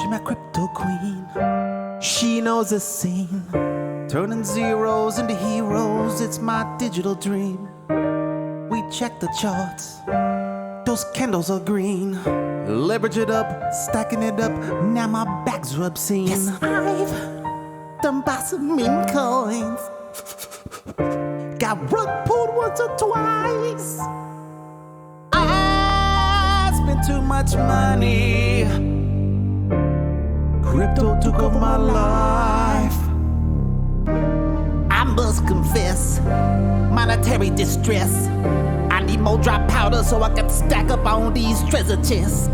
She my crypto queen. She knows the scene. Turning zeros into heroes, it's my digital dream. We check the charts, those candles are green. Leverage it up, stacking it up, now my back's obscene. Yes, I've done buy some meme coins. Got rug pulled once or twice. I spent too much money. Crypto took over my life. I must confess, monetary distress. I need more dry powder so I can stack up on these treasure chests.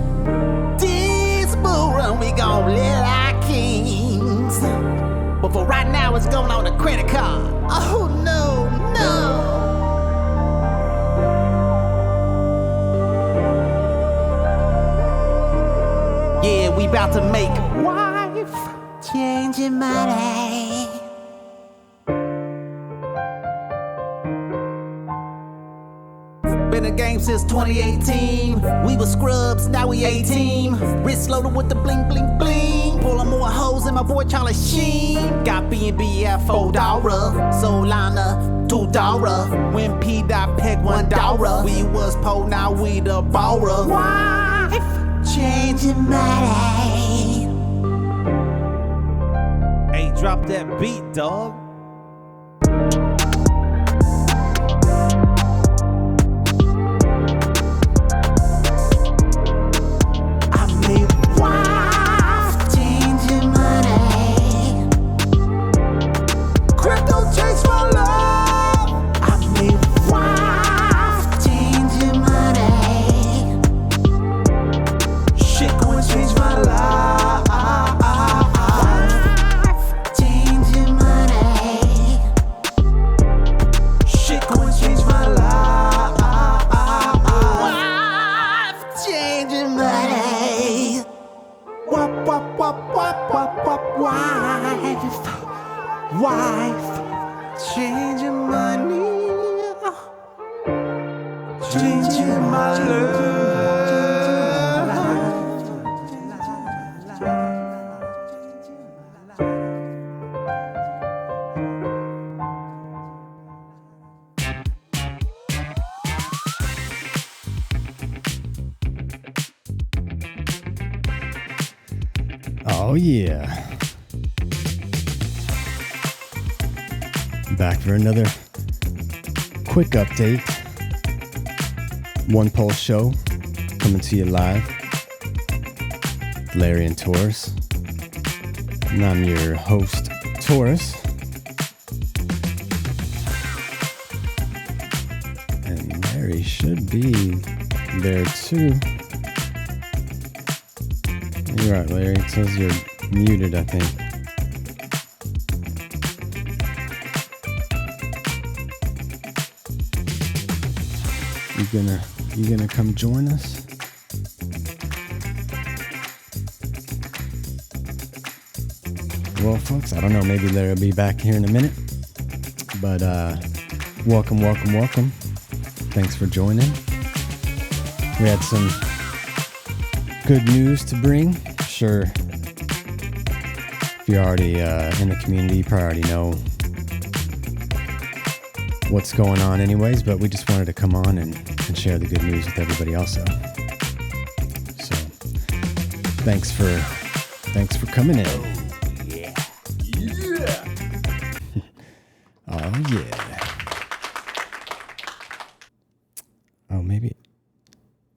This bull run we gon' live like kings. But for right now it's going on a credit card. Oh no, no. Yeah, we about to make wife changing money. Been a game since 2018. We were scrubs, now we 18. Wrist loaded with the bling bling bling. Pulling more hoes than my boy Charlie Sheen. Got B&B at $4, Solana $2. When P dot peg $1. We was po, now we the borrower. Wife changing money. Hey, drop that beat, dog. Wife, changing money, changing my Oh yeah. Back for another quick update. One Pulse Show coming to you live. Larry and Taurus. And I'm your host, Taurus. And Larry should be there too. You're right, Larry. It says you're muted, I think. You gonna come join us? Well, folks, I don't know. Maybe Larry will be back here in a minute. But welcome. Thanks for joining. We had some good news to bring. Sure, if you're already in the community, you probably already know what's going on anyways, but we just wanted to come on and share the good news with everybody also. So thanks for coming in. Oh yeah. Oh, maybe,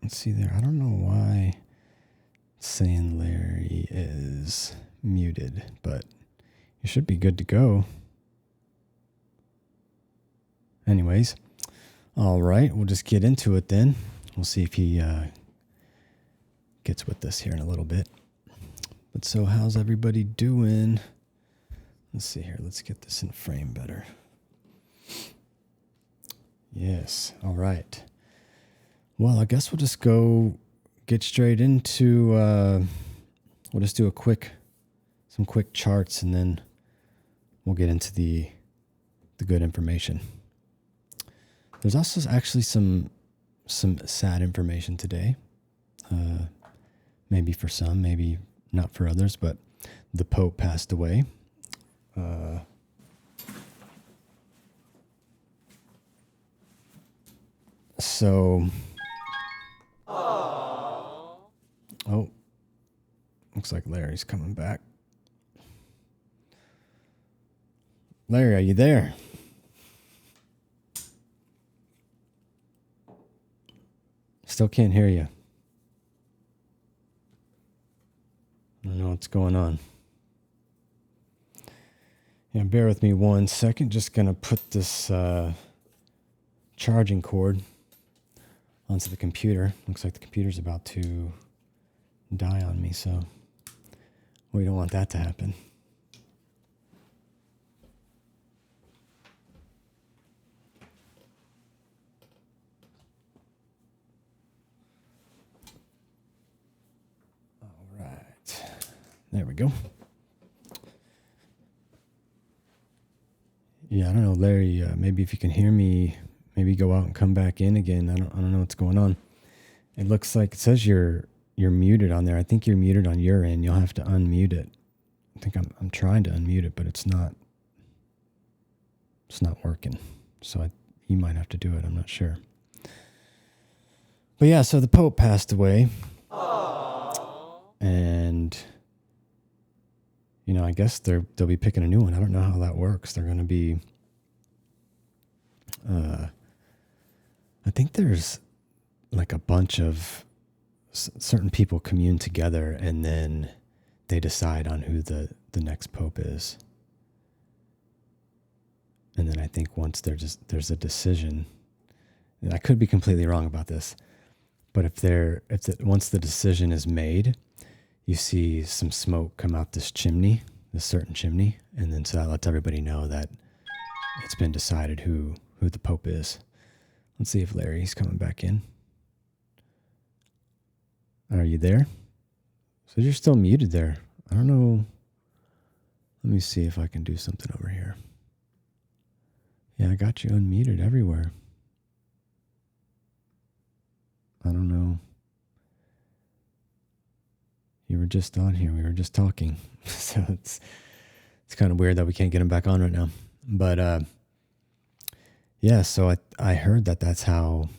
let's see there. I don't know why it's saying Larry is muted, but you should be good to go. Anyways, all right, we'll just get into it then. We'll see if he gets with us here in a little bit. But so how's everybody doing? Let's see here. Let's get this in frame better. Yes, all right. Well, I guess we'll just get straight into, we'll just do some quick charts, and then we'll get into the good information. There's also actually some sad information today. Maybe for some, maybe not for others, but the Pope passed away. So, oh, looks like Larry's coming back. Larry, are you there? Still can't hear you. I don't know what's going on. Yeah, bear with me 1 second. Just going to put this charging cord onto the computer. Looks like the computer's about to die on me, so we don't want that to happen. All right. There we go. Yeah, I don't know, Larry, maybe if you can hear me, maybe go out and come back in again. I don't know what's going on. It looks like it says you're muted on there. I think you're muted on your end. You'll have to unmute it. I think I'm trying to unmute it, but it's not working. So you might have to do it. I'm not sure. But yeah, so the Pope passed away. Aww. And I guess they'll be picking a new one. I don't know how that works. They're going to be I think there's like a bunch of certain people commune together, and then they decide on who the next pope is. And then I think once there's a decision, and I could be completely wrong about this, but once the decision is made, you see some smoke come out this certain chimney, and then so that lets everybody know that it's been decided who the pope is. Let's see if Larry's coming back in. Are you there? So you're still muted there. I don't know. Let me see if I can do something over here. Yeah, I got you unmuted everywhere. I don't know. You were just on here. We were just talking. So it's kind of weird that we can't get him back on right now. But yeah, so I heard that's how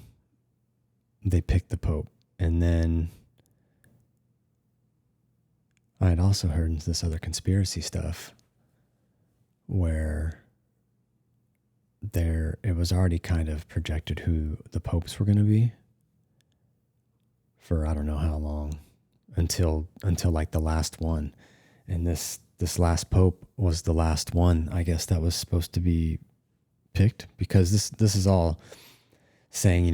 they picked the Pope. And then I had also heard this other conspiracy stuff where it was already kind of projected who the popes were going to be for I don't know how long, until like the last one. And this last pope was the last one, I guess, that was supposed to be picked, because this is all saying,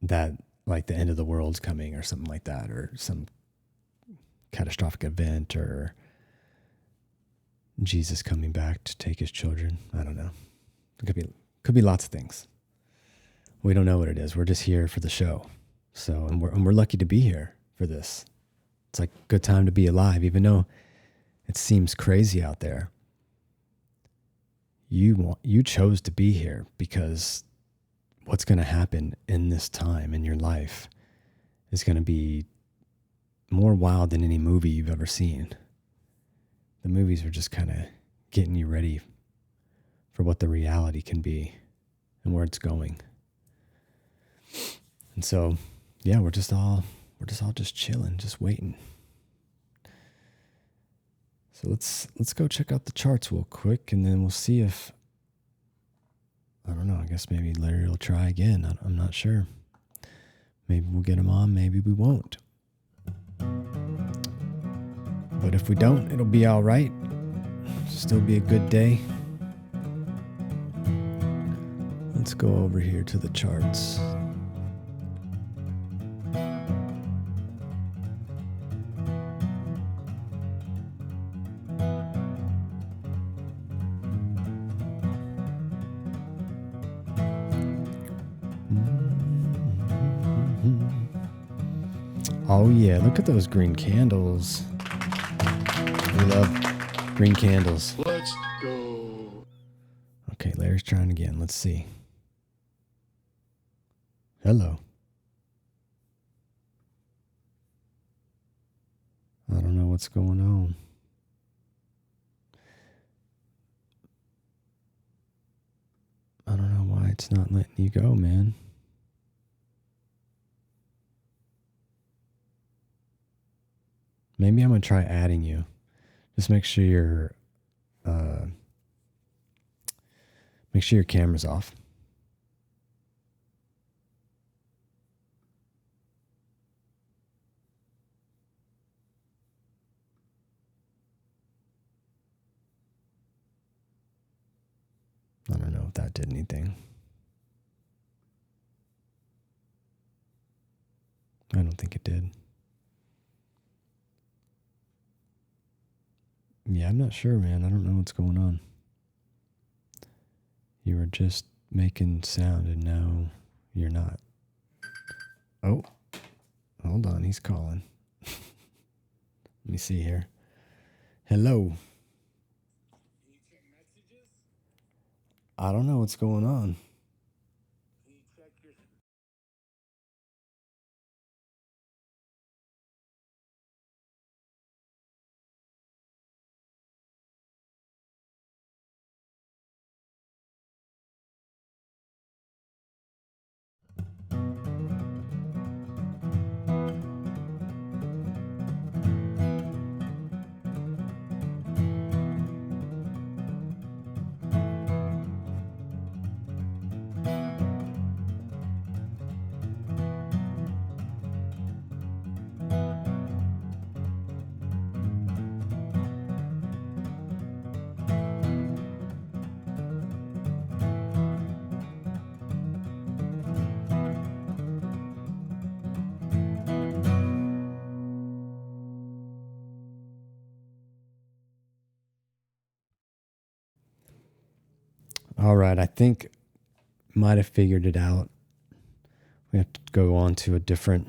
that like the end of the world's coming or something like that, or some catastrophic event, or Jesus coming back to take his children. I don't know. It could be lots of things. We don't know what it is. We're just here for the show. So, and we're lucky to be here for this. It's like a good time to be alive, even though it seems crazy out there. You chose to be here, because what's going to happen in this time in your life is going to be more wild than any movie you've ever seen. The movies are just kind of getting you ready for what the reality can be and where it's going. And so, yeah, we're just all just chilling, just waiting. So let's go check out the charts real quick, and then we'll see if, I don't know, I guess maybe Larry will try again. I'm not sure. Maybe we'll get him on, maybe we won't. But if we don't, it'll be all right. Still be a good day. Let's go over here to the charts. Oh yeah, look at those green candles. We love green candles. Let's go. Okay, Larry's trying again. Let's see. Hello. I don't know what's going on. I don't know why it's not letting you go, man. Maybe I'm going to try adding you. Just make sure your camera's off. I don't know if that did anything. I don't think it did. Yeah, I'm not sure, man. I don't know what's going on. You were just making sound and now you're not. Oh, hold on. He's calling. Let me see here. Hello. I don't know what's going on. All right, I think might have figured it out. We have to go on to a different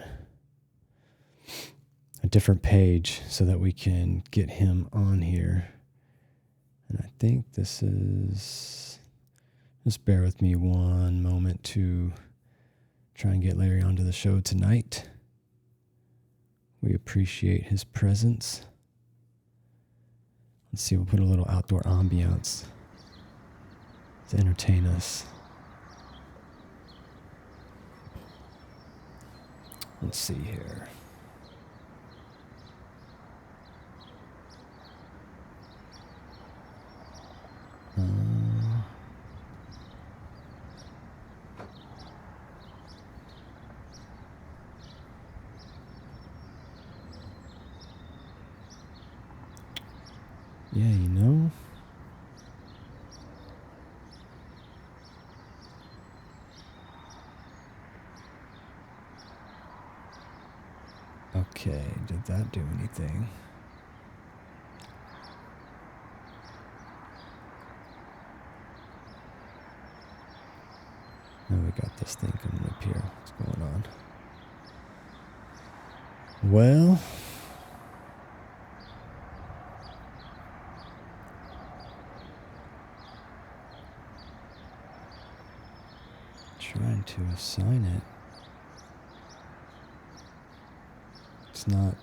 page so that we can get him on here. And I think this is, just bear with me one moment to try and get Larry onto the show tonight. We appreciate his presence. Let's see, we'll put a little outdoor ambiance to entertain us. Let's see here. Yeah, you know. Okay, did that do anything? Now we got this thing coming up here. What's going on? Well, trying to assign it. It's not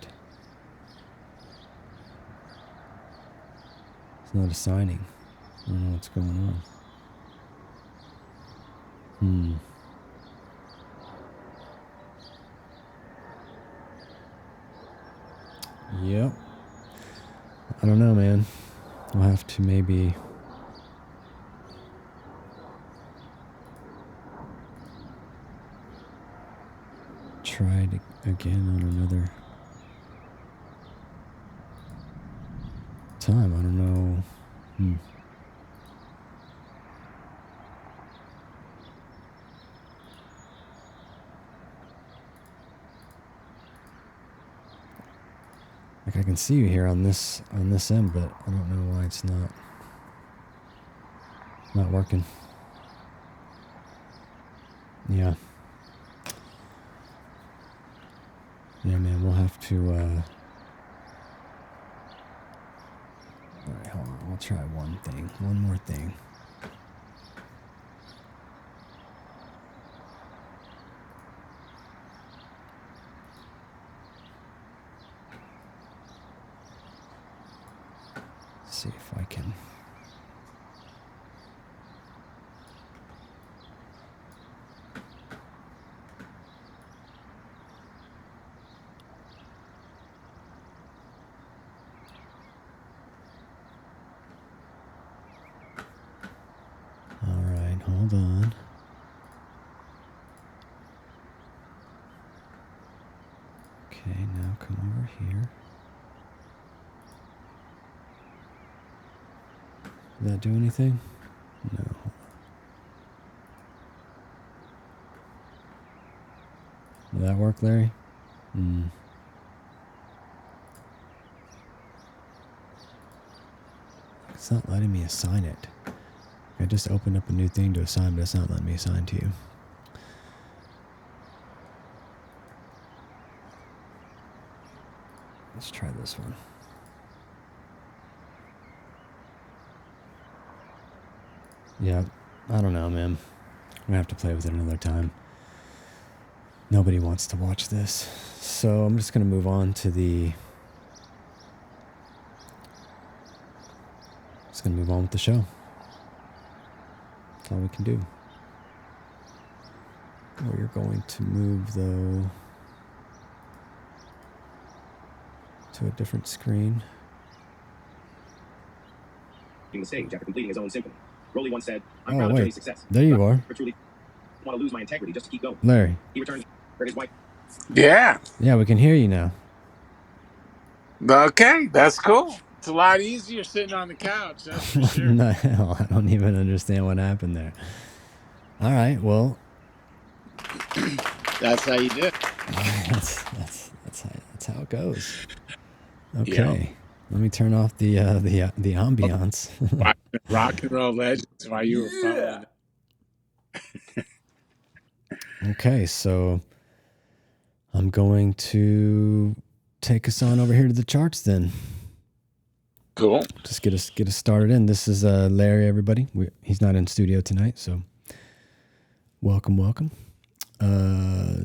assigning. I don't know what's going on. Yep. I don't know, man. I'll have to maybe try it again on another time. I don't know. Like I can see you here on this end, but I don't know why it's not working. Yeah. Yeah, man, we'll have to all right, hold on. We'll try one more thing. see if I can. All right, hold on. Okay, now come over here. Did that do anything? No. Did that work, Larry? It's not letting me assign it. I just opened up a new thing to assign, but it's not letting me assign to you. Let's try this one. Yeah, I don't know, man. I'm gonna have to play with it another time. Nobody wants to watch this. So I'm just gonna move on to the... Just gonna move on with the show. That's all we can do. We're going to move, though, to a different screen. The stage after completing his own symphony. Rolly once said, "I'm Oh, proud of wait. Journey's success. There you are. I truly want to lose my integrity just to keep going." Larry. He returned for his wife. Yeah. Yeah, we can hear you now. Okay, that's cool. It's a lot easier sitting on the couch, that's for What sure. in the hell? I don't even understand what happened there. All right, well, That's how you do it. that's how it goes. Okay, Yeah. let me turn off the ambiance. Rock and roll legends while you were following. Okay, so I'm going to take us on over here to the charts then. Cool. Just get us started in. This is Larry, everybody. He's not in studio tonight, so welcome.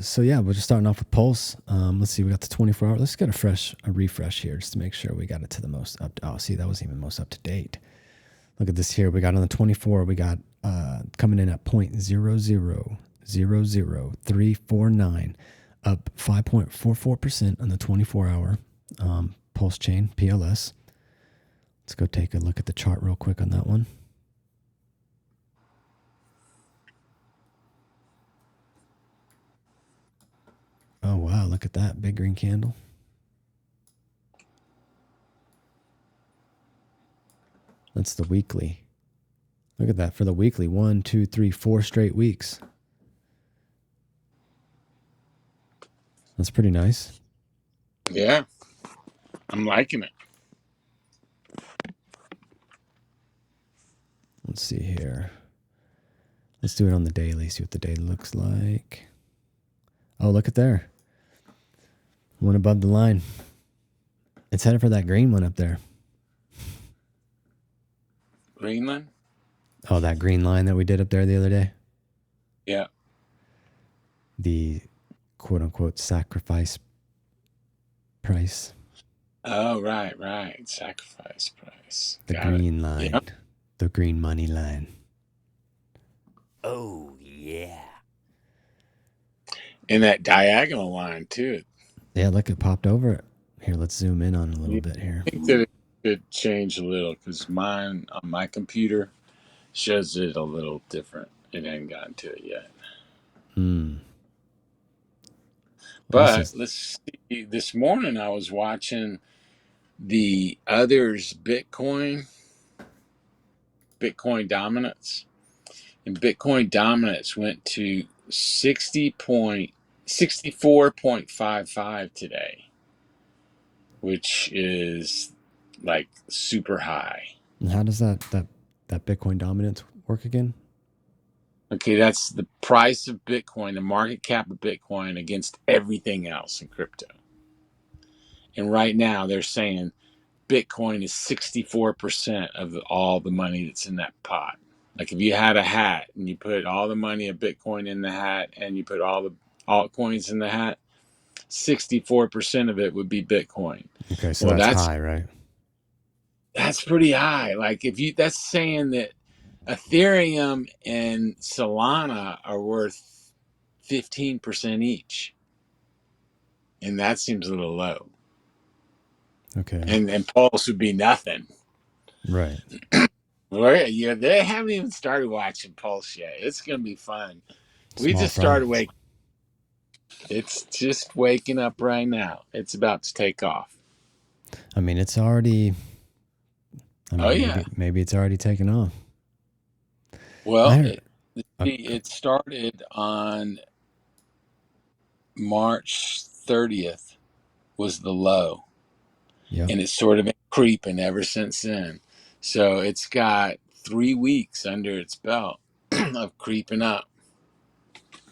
So yeah, we're just starting off with Pulse. Let's see, we got the 24 hour. Let's get a refresh here just to make sure we got it to the most up. Oh, see, that wasn't even most up to date. Look at this here. We got on the 24. We got coming in at 0.000349, up 5.44% on the 24 hour Pulsechain PLS. Let's go take a look at the chart real quick on that one. Oh, wow. Look at that big green candle. That's the weekly. Look at that for the weekly. 1, 2, 3, 4 straight weeks. That's pretty nice. Yeah. I'm liking it. Let's see here. Let's do it on the daily, see what the daily looks like. Oh, look at there. One above the line. It's headed for that green one up there. Greenland? Oh, that green line that we did up there the other day? Yeah. The quote-unquote sacrifice price. Oh, right. Sacrifice price. The Got green it. line. Yep. The green money line. Oh, yeah. And that diagonal line, too. Yeah, look, it popped over it. Here, let's zoom in on it a little bit here. I think that it could change a little because mine on my computer shows it a little different. It ain't gotten to it yet. But let's see. This morning I was watching the others Bitcoin dominance, and Bitcoin dominance went to 64.55 today, which is like super high. And how does that Bitcoin dominance work again? Okay, that's the price of Bitcoin, the market cap of Bitcoin against everything else in crypto. And right now they're saying Bitcoin is 64% of all the money that's in that pot. Like if you had a hat and you put all the money of Bitcoin in the hat and you put all the altcoins in the hat, 64% of it would be Bitcoin. Okay, so that's high, right? That's pretty high. Like that's saying that Ethereum and Solana are worth 15% each. And that seems a little low. Okay. And Pulse would be nothing. Right. Well, yeah, they haven't even started watching Pulse yet. It's gonna be fun. We Small just fry. started waking. It's just waking up right now. It's about to take off. I mean, it's already. I Oh mean, yeah. maybe it's already taken off. Well, I it started on March 30th was the low, Yep. and it's sort of been creeping ever since then. So it's got 3 weeks under its belt of creeping up.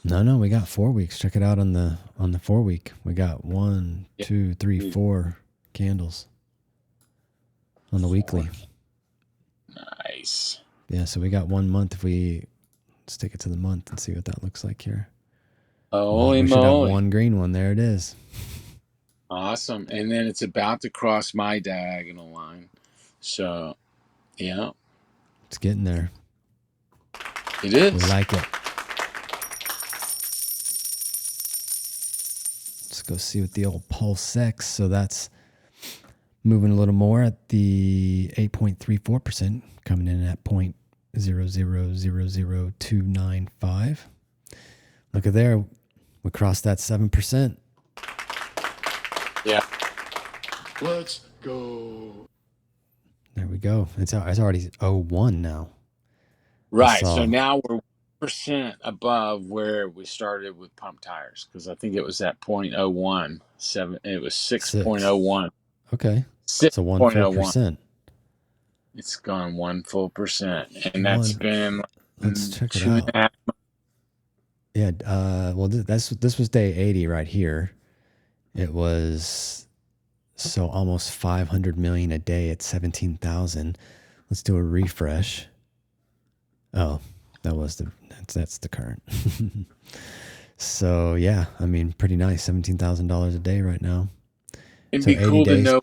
No, we got 4 weeks. Check it out on the 4 week. We got 1, 2, 3, 4 candles on the weekly. Nice. Yeah, so we got 1 month. If we stick it to the month and see what that looks like here. Holy we should have moly. 1 green one. There it is. Awesome. And then it's about to cross my diagonal line. So, yeah. It's getting there. It is. We like it. Let's go see what the old Pulsechain. So that's moving a little more at the 8.34%, coming in at 0.0000295. Look at there. We crossed that 7%. Yeah. Let's go. There we go. It's already 0.1 now. Right. So now we're 1% above where we started with Pump.Tires, because I think it was at 0.01. It was 6.01. Okay. 6. So 1 full percent. It's gone 1 full percent. And that's been let's check it out. Yeah, well this was day 80 right here. It was so almost 500 million a day at 17,000. Let's do a refresh. Oh, that's the current. So yeah, I mean, pretty nice. $17,000 a day right now. It'd be cool to know.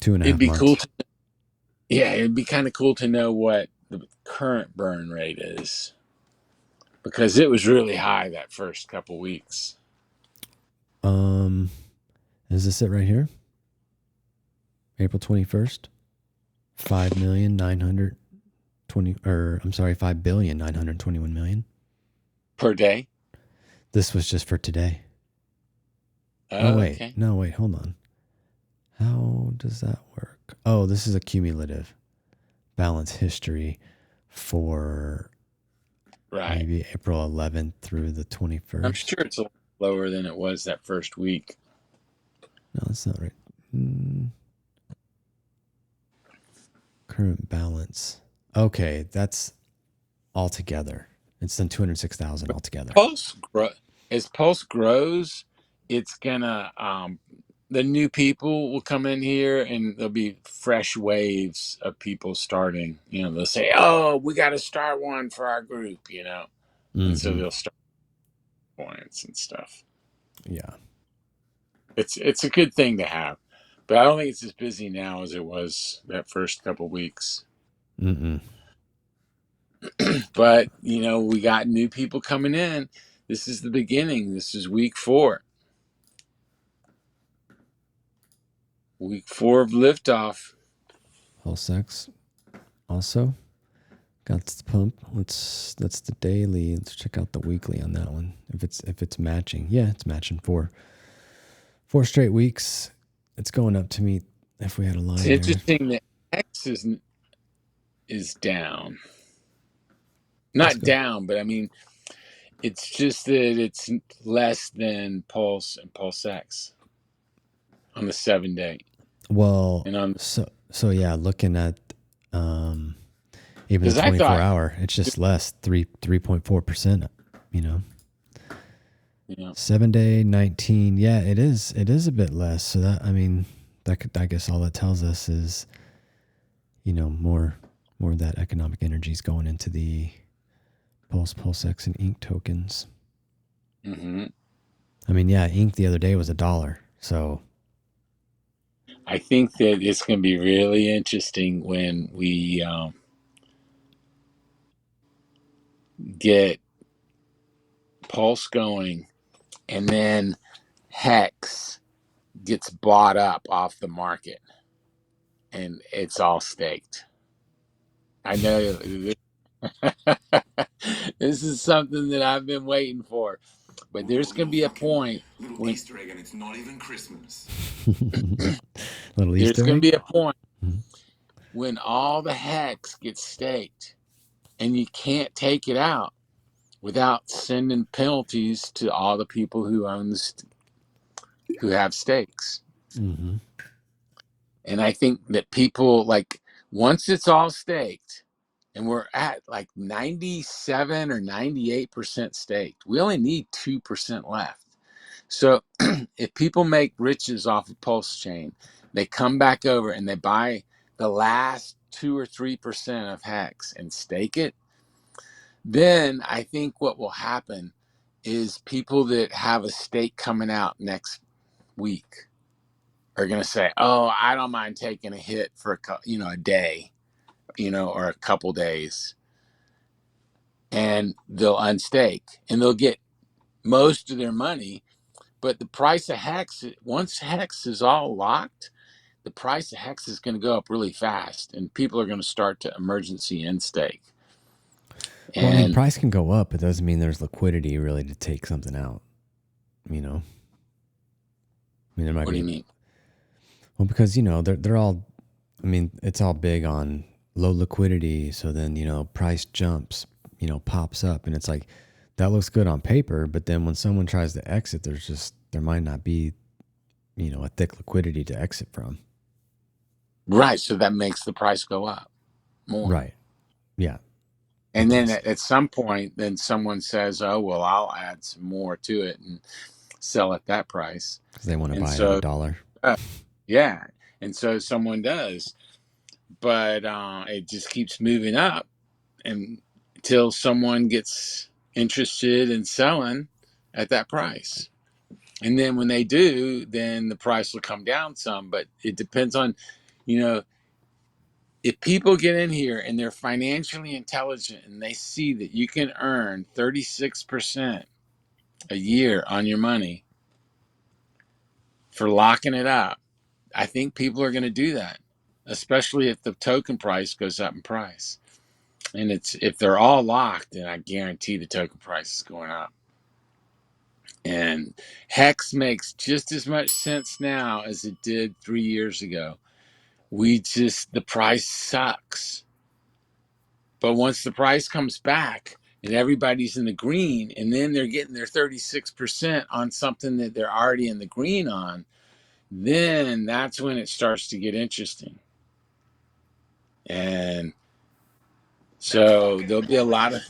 2.5 months. It'd be cool to, yeah, it'd be kind of cool to know what the current burn rate is, because it was really high that first couple weeks. Is this it right here? April 21st? 5,921,000,000 per day. This was just for today. Oh wait, okay. No, wait, hold on. How does that work? Oh, this is a cumulative balance history for maybe April 11th through the 21st. I'm sure it's a little lower than it was that first week. No, that's not right. Current balance. Okay, that's altogether. It's done 206,000 altogether. As Pulse grows, it's gonna the new people will come in here, and there'll be fresh waves of people starting. They'll say, "Oh, we got to start one for our group," and so they'll start points and stuff. Yeah, it's a good thing to have, but I don't think it's as busy now as it was that first couple weeks. But we got new people coming in. This is the beginning. This is week 4. Week 4 of liftoff. Pulsechain also got the pump. That's the daily. Let's check out the weekly on that one. If it's matching, yeah, it's matching 4 straight weeks. It's going up to meet if we had a line. It's interesting that X is down. Not down, but I mean, it's just that it's less than Pulse and PulseX on the 7-day. Well, so yeah, looking at even the 24-hour, it's just less 3.4%. 7-day 19. Yeah, it is a bit less. So that, I mean, I guess all that tells us is, more of that economic energy is going into the PulseX and Inc tokens. Mm-hmm. I mean, yeah, Inc the other day was $1. So I think that it's going to be really interesting when we get Pulse going, and then Hex gets bought up off the market, and it's all staked. I know this is something that I've been waiting for, but there's going to be a point Little when Easter egg, and it's not even Christmas. Little there's Easter going to egg. be a point when all the Hex gets staked, and you can't take it out without sending penalties to all the people who who have stakes. Mm-hmm. And I think that people, like, once it's all staked, and we're at like 97 or 98% staked, we only need 2% left. So if people make riches off of Pulsechain, they come back over and they buy the last 2 or 3% of Hex and stake it, then I think what will happen is people that have a stake coming out next week are going to say, "Oh, I don't mind taking a hit for a day, or a couple days," and they'll unstake and they'll get most of their money. But the price of Hex, once Hex is all locked, the price of Hex is going to go up really fast, and people are going to start to emergency in stake. Well, I mean, And price can go up. It doesn't mean there's liquidity really to take something out. You know, I mean, there might what do be. you mean? Well, because they're all. I mean, it's all big on low liquidity. So then price jumps. Pops up, and it's like that looks good on paper, but then when someone tries to exit, there might not be a thick liquidity to exit from. Right. So that makes the price go up more. Right. Yeah. It And then does. at some point, then someone says, "Oh, well, I'll add some more to it and sell at that price." Because they want to And buy it at so, $1. yeah. And so someone does, but it just keeps moving up until someone gets interested in selling at that price. And then when they do, then the price will come down some, but it depends on, you know, if people get in here and they're financially intelligent and they see that you can earn 36% a year on your money for locking it up, I think people are going to do that, especially if the token price goes up in price. And if they're all locked, then I guarantee the token price is going up. And Hex makes just as much sense now as it did 3 years ago. The price sucks. But once the price comes back and everybody's in the green, and then they're getting their 36% on something that they're already in the green on, then that's when it starts to get interesting. And so there'll be a lot of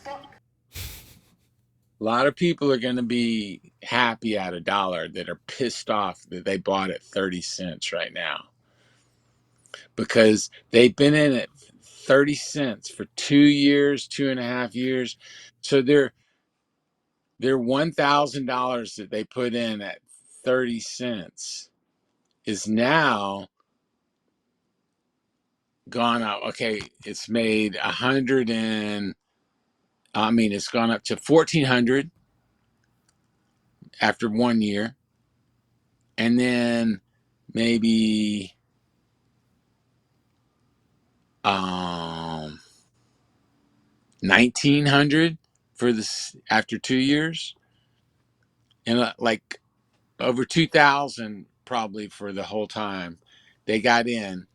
people are going to be happy at $1 that are pissed off that they bought at 30 cents right now, because they've been in at 30 cents for 2 years, 2.5 years. So their $1,000 that they put in at 30 cents is now gone up. Okay, it's made it's gone up to 1,400 after 1 year, and then maybe 1,900 for this after 2 years, and like over 2,000 probably for the whole time they got in.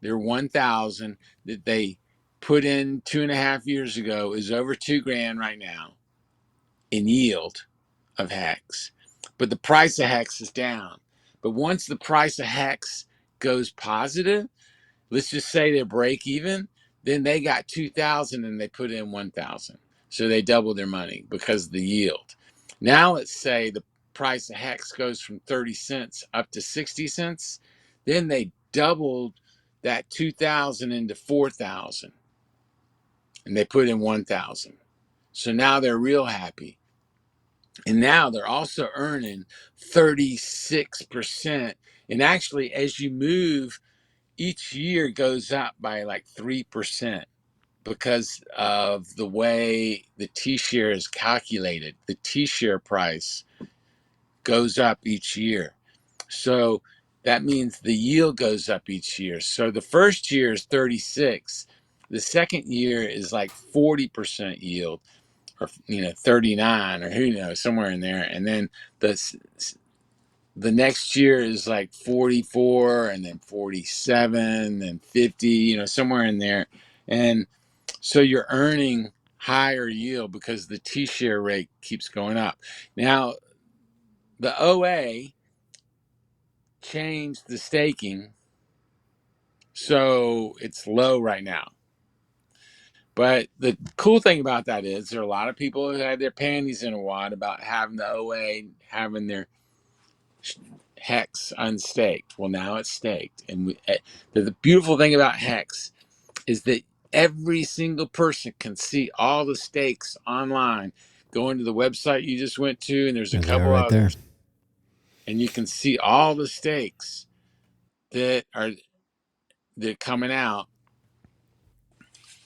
Their 1,000 that they put in 2.5 years ago is over 2 grand right now in yield of Hex, but the price of Hex is down. But once the price of Hex goes positive, let's just say they break even, then they got 2,000 and they put in 1,000. So they double their money because of the yield. Now let's say the price of Hex goes from 30 cents up to 60 cents. Then they doubled that 2,000 into 4,000 and they put in 1,000. So now they're real happy. And now they're also earning 36%. And actually, as you move, each year goes up by like 3% because of the way the T-share is calculated. The T-share price goes up each year. So that means the yield goes up each year. So the first year is 36. The second year is like 40% yield, or 39, or who knows, somewhere in there. And then the next year is like 44, and then 47, and 50, somewhere in there. And so you're earning higher yield because the T-share rate keeps going up. Now, the OA changed the staking, so it's low right now. But the cool thing about that is there are a lot of people who had their panties in a wad about having the OA, having their Hex unstaked. Well, now it's staked. And the beautiful thing about Hex is that every single person can see all the stakes online. Go into the website you just went to, and there's a They're couple right there. others, and you can see all the stakes that are coming out,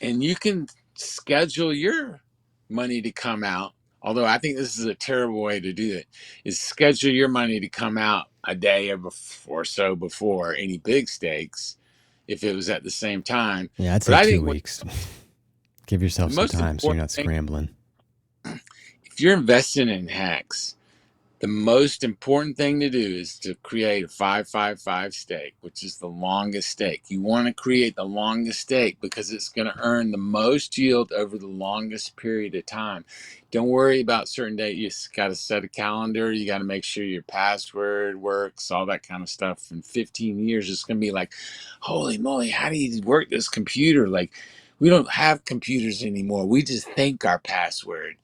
and you can schedule your money to come out. Although I think this is a terrible way to do it, is schedule your money to come out a day or so before any big stakes, if it was at the same time. Yeah, I'd But say I 2 think weeks. Give the yourself some most time so you're important not thing, scrambling. if you're investing in hacks, the most important thing to do is to create a 555 stake, which is the longest stake. You want to create the longest stake because it's going to earn the most yield over the longest period of time. Don't worry about certain date. You just got to set a calendar. You got to make sure your password works, all that kind of stuff. In 15 years, it's going to be like, holy moly, how do you work this computer? Like, we don't have computers anymore. We just think our password.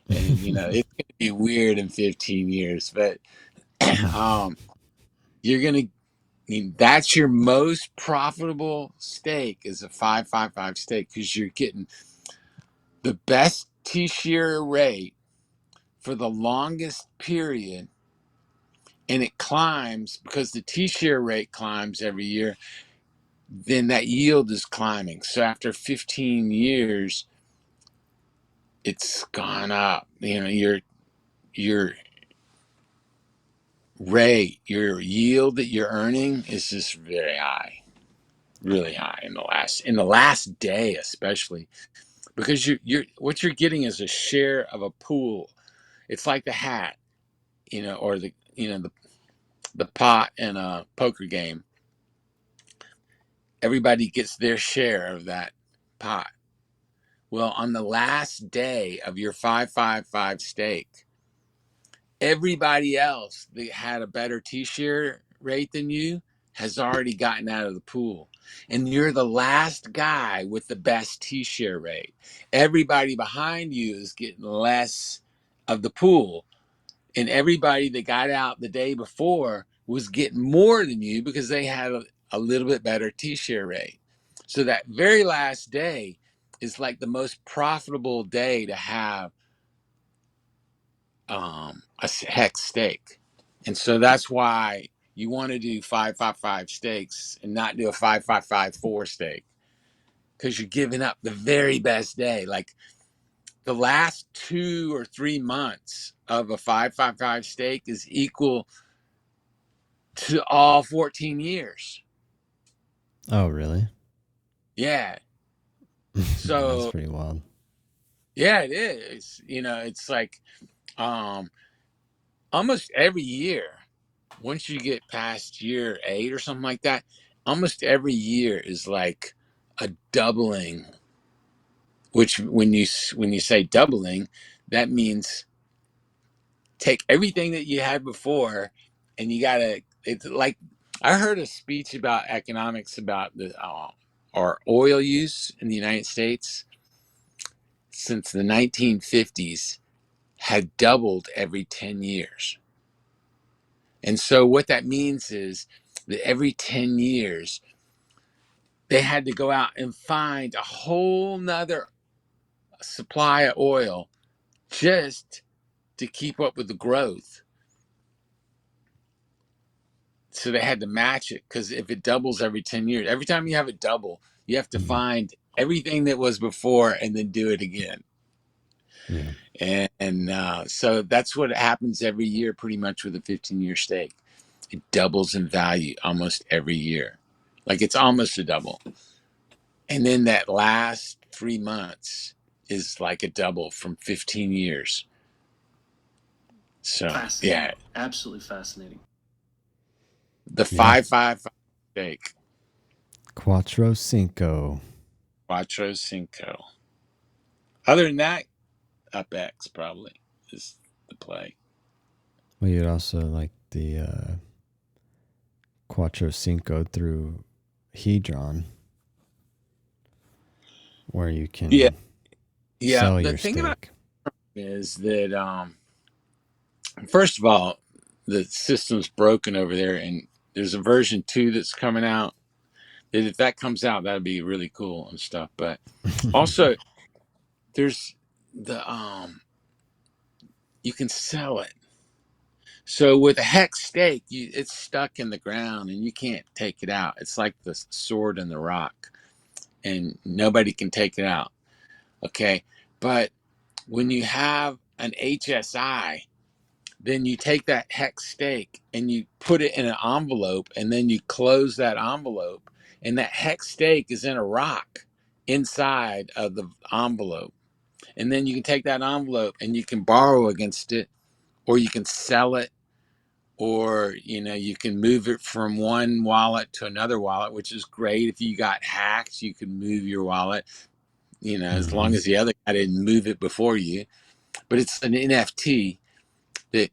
And, it's going to be weird in 15 years, but you're going to, that's your most profitable stake, is a 555 stake, because you're getting the best T-share rate for the longest period. And it climbs because the T-share rate climbs every year. Then that yield is climbing. So after 15 years, it's gone up. Your rate, your yield that you're earning is just very high, really high in the last day, especially because you're what you're getting is a share of a pool. It's like the hat, or the pot in a poker game. Everybody gets their share of that pot. Well, on the last day of your 555 stake, everybody else that had a better T-share rate than you has already gotten out of the pool. And you're the last guy with the best T-share rate. Everybody behind you is getting less of the pool. And everybody that got out the day before was getting more than you because they had a little bit better T-share rate. So that very last day is like the most profitable day to have a hex stake. And so that's why you want to do 555 stakes and not do a 5554 stake, because you're giving up the very best day. Like the last 2 or 3 months of a 555 stake is equal to all 14 years. Oh, really? Yeah. That's So pretty wild. yeah, it is. It's like almost every year, once you get past year 8 or something like that, almost every year is like a doubling. Which, when you say doubling, that means take everything that you had before, and you gotta. It's like, I heard a speech about economics about the our oil use in the United States since the 1950s had doubled every 10 years. And so what that means is that every 10 years, they had to go out and find a whole nother supply of oil just to keep up with the growth. So they had to match it, because if it doubles every 10 years, every time you have it double, you have to find everything that was before and then do it again. Yeah. And so that's what happens every year, pretty much, with a 15-year stake. It doubles in value almost every year. Like, it's almost a double. And then that last 3 months is like a double from 15 years. So, yeah, Absolutely fascinating. the 555 stake, Cuatro Cinco. Cuatro Cinco. Other than that, up X probably is the play. Well, you'd also like the Cuatro Cinco through Hedron, where you can sell The your thing stake. about it is that, first of all, the system's broken over there, and there's a version 2 that's coming out. That if that comes out, that'd be really cool and stuff. But also, there's the you can sell it. So with a hex stake, it's stuck in the ground and you can't take it out. It's like the sword in the rock, and nobody can take it out. Okay, but when you have an HSI, then you take that hex stake and you put it in an envelope, and then you close that envelope, and that hex stake is in a rock inside of the envelope. And then you can take that envelope and you can borrow against it, or you can sell it, or you can move it from one wallet to another wallet, which is great. If you got hacked, you can move your wallet, as long as the other guy didn't move it before you. But it's an NFT that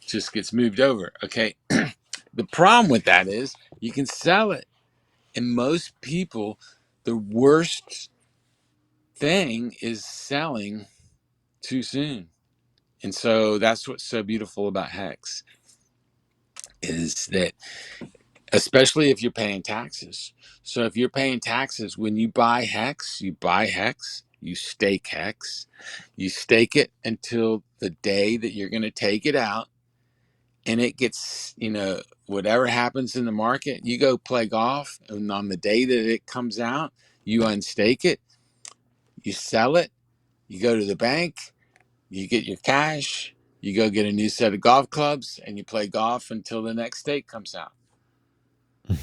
just gets moved over. Okay. The problem with that is you can sell it, and most people, the worst thing is selling too soon. And so that's what's so beautiful about Hex, is that, especially if you're paying taxes. So if you're paying taxes, when you buy Hex, you stake Hex, you stake it until the day that you're going to take it out, and it gets, whatever happens in the market, you go play golf, and on the day that it comes out, you unstake it, you sell it, you go to the bank, you get your cash, you go get a new set of golf clubs, and you play golf until the next stake comes out.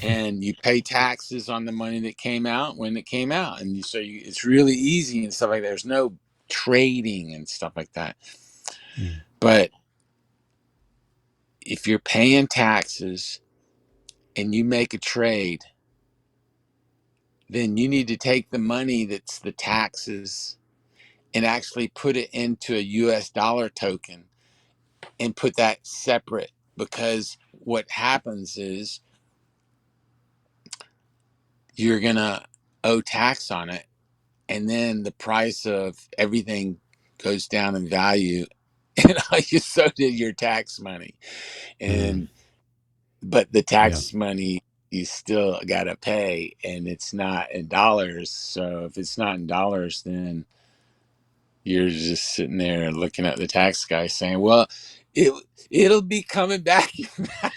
And you pay taxes on the money that came out when it came out. And it's really easy and stuff like that. There's no trading and stuff like that. But if you're paying taxes and you make a trade, then you need to take the money that's the taxes and actually put it into a US dollar token and put that separate, because what happens is you're going to owe tax on it, and then the price of everything goes down in value, and so did your tax money. But the tax money you still got to pay, and it's not in dollars. So if it's not in dollars, then you're just sitting there looking at the tax guy saying, well, it'll be coming back in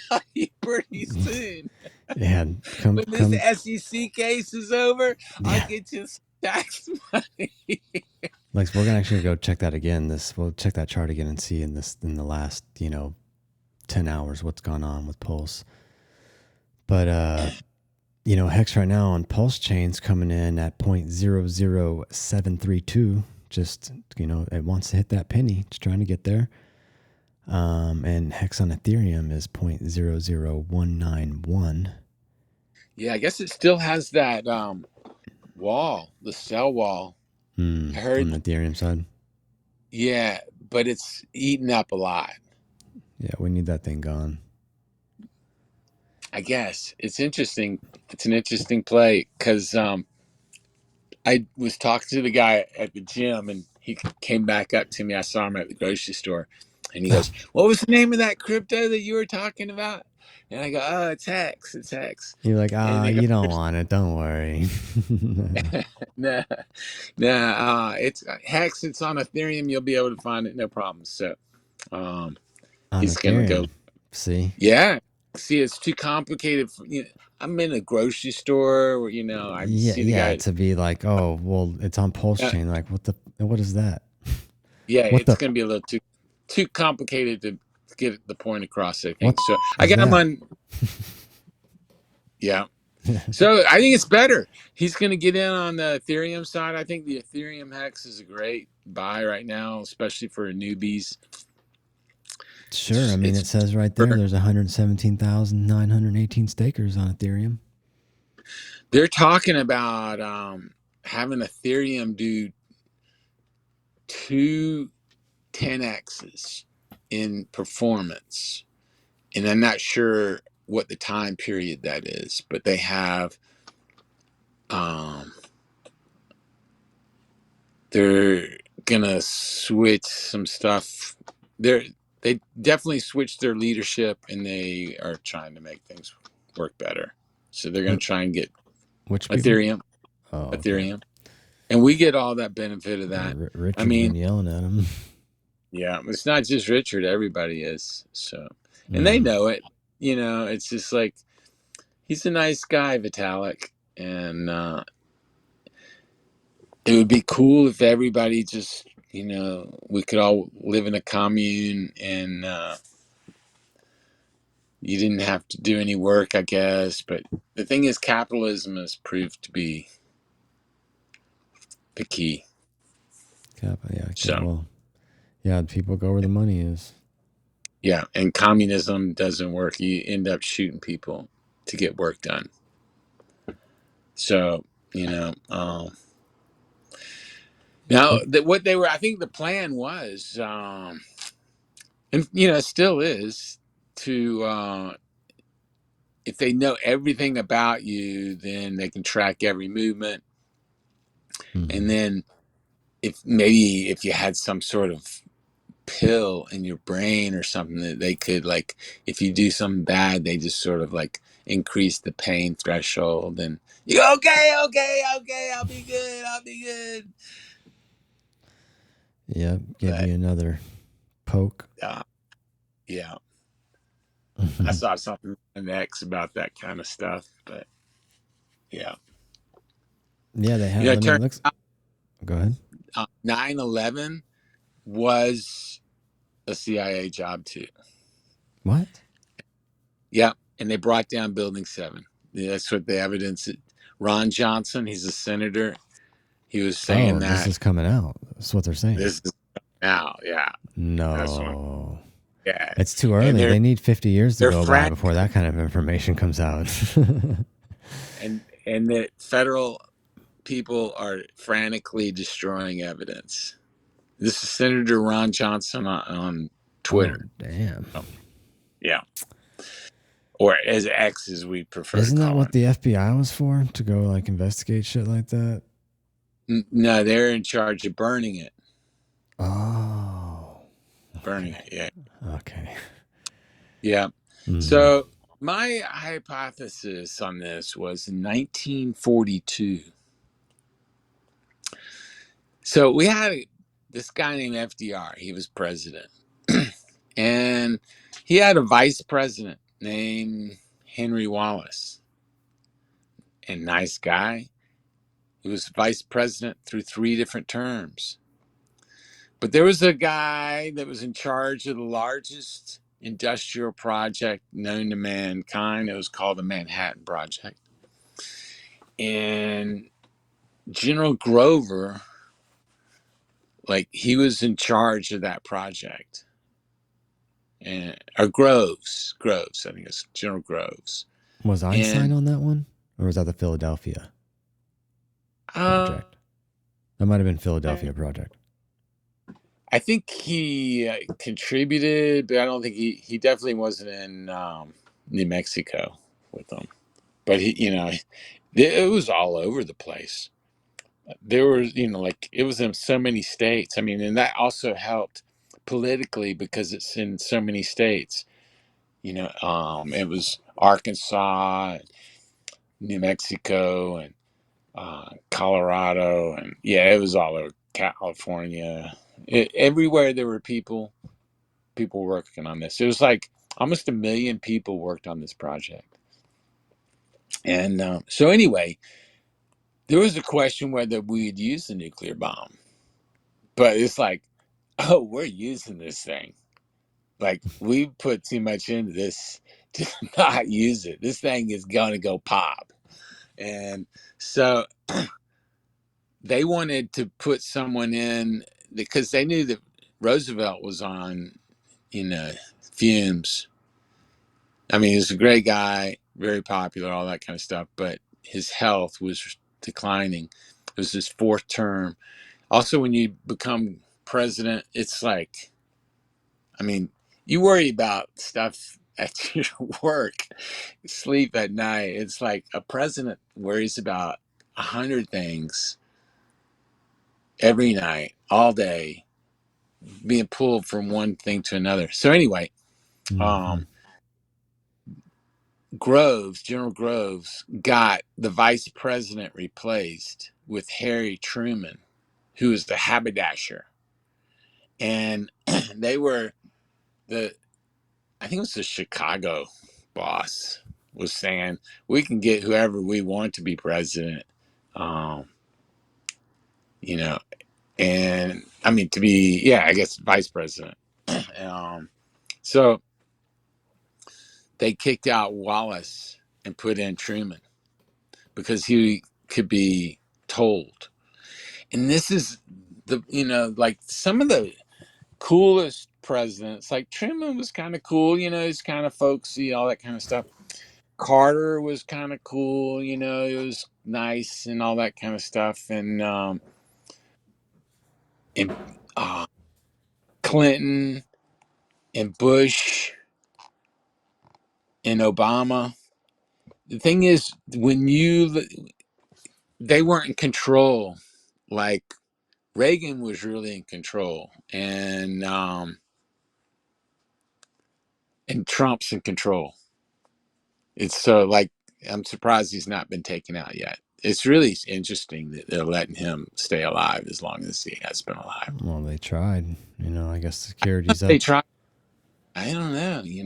value pretty soon. Yeah, When this SEC case is over, I'll get you some tax money. Like, we're gonna actually go check that again. We'll check that chart again and see in the last 10 hours what's gone on with Pulse. But Hex right now on Pulsechain's coming in at 0.00732. Just it wants to hit that penny. It's trying to get there. And Hex on Ethereum is 0.00191. Yeah, I guess it still has that wall, the sell wall. I heard on the Ethereum side. Yeah, but it's eating up a lot. Yeah, we need that thing gone. I guess it's interesting. It's an interesting play, because I was talking to the guy at the gym, and he came back up to me. I saw him at the grocery store, and he goes, "What was the name of that crypto that you were talking about?" And I go, "Oh, it's Hex. It's Hex." You're like, You don't want it. Don't worry. Nah, it's Hex. It's on Ethereum. You'll be able to find it, no problem. So, On He's gonna go. Ethereum. See? Yeah. See, it's too complicated. I'm in a grocery store where I Yeah, see the yeah. guy. To be like, oh, well, it's on Pulsechain. Like, what is that? Yeah, What it's the, going to be a little too complicated to get the point across, I what think. So I is got him that? on. Yeah. So I think it's better. He's going to get in on the Ethereum side. I think the Ethereum hex is a great buy right now, especially for newbies. Sure. I mean, It's it says right there, there's 117,918 stakers on Ethereum. they're talking about having Ethereum do two 10x's in performance, and I'm not sure what the time period that is, but they have they're gonna switch some stuff. They definitely switched their leadership, and they are trying to make things work better. So they're gonna try and get Which people? Ethereum, Oh, okay. Ethereum, and we get all that benefit of that. I Richard's been mean, yelling at him. yeah, it's not just Richard; everybody is. So, and they know it. It's just like he's a nice guy, Vitalik, and it would be cool if everybody just we could all live in a commune, and you didn't have to do any work, I guess. But the thing is, capitalism has proved to be the key. Yeah, okay. So Well, yeah, people go where the money is. yeah, and communism doesn't work. You end up shooting people to get work done. So now what they were, I think the plan was, and it still is, to if they know everything about you, then they can track every movement. And then if you had some sort of pill in your brain or something that they could, like, if you do something bad, they just sort of like increase the pain threshold, and you go, okay, I'll be good. Yeah, give But you another poke. yeah, I saw something on X about that kind of stuff, but yeah. Yeah, they have. It I mean, it turned looks. out Go ahead. 9/11 was a CIA job too. What? Yeah, and they brought down Building 7. Yeah, that's what the evidence. Ron Johnson, he's a senator. He was saying Oh, this that is coming out. That's what they're saying. this is now. Yeah, that's one. No. Yeah, It's too and early. They need 50 years to they're go by frantic, before that kind of information comes out. and the federal people are frantically destroying evidence. This is Senator Ron Johnson on Oh, Twitter. damn. Yeah, or as X as we prefer to Isn't that call what it. the FBI was for? To go like investigate shit like that? No, they're in charge of burning it. Oh. Burning it. Yeah. Okay. Yeah. Mm. So my hypothesis on this was in 1942. So we had this guy named FDR. He was president. And he had a vice president named Henry Wallace. And nice guy. He was vice president through 3 different terms. But there was a guy that was in charge of the largest industrial project known to mankind. It was called the Manhattan Project. And General Grover, like, he was in charge of that project. And or Groves, I think it's General Groves. Was Einstein And on that one? Or was that the Philadelphia uh, project? That might have been Philadelphia project. I think he contributed, but I don't think he definitely wasn't in New Mexico with them. But it was all over the place. There was, like, it was in so many states. I mean, and that also helped politically because it's in so many states. It was Arkansas, New Mexico, and Colorado, and yeah, it was all over California. Everywhere there were people people working on this. It was like almost 1 million people worked on this project. And so anyway, there was a question whether we'd use the nuclear bomb. But it's like, oh, we're using this thing. Like, we put too much into this to not use it. This thing is going to go pop. And so they wanted to put someone in because they knew that Roosevelt was on, fumes. I mean, he was a great guy, very popular, all that kind of stuff, but his health was declining. It was his fourth term. Also, when you become president, it's like, I mean, you worry about stuff at your work, sleep at night. It's like a president worries about 100 things every night, all day, being pulled from one thing to another. So anyway, Mm-hmm. General Groves, got the vice president replaced with Harry Truman, who was the haberdasher, and they were I think it was the Chicago boss was saying we can get whoever we want to be president, um, you know, and I mean to be, yeah, I guess vice president. So they kicked out Wallace and put in Truman because he could be told. And this is like some of the coolest presidents. Like Truman was kind of cool, he's kind of folksy, all that kind of stuff. Carter was kind of cool, it was nice and all that kind of stuff. And uh, Clinton and Bush and Obama. The thing is, they weren't in control. Like Reagan was really in control, and Trump's in control. It's so like I'm surprised he's not been taken out yet. It's really interesting that they're letting him stay alive as long as he has been alive. Well, they tried. I guess security's They up. try. I don't know. You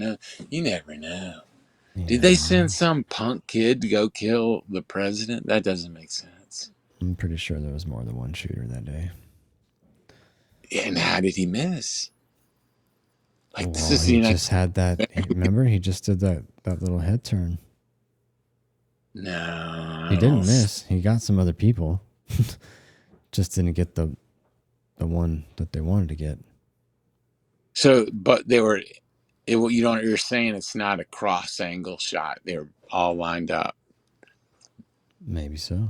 never know. You Did never they know. send some punk kid to go kill the president? That doesn't make sense. I'm pretty sure there was more than one shooter that day. And how did he miss? Like, this Well, is the he United just had that. Remember, he just did that little head turn. No, He didn't miss. He got some other people. Just didn't get the one that they wanted to get. So, but you're saying it's not a cross angle shot. They were all lined up. Maybe so.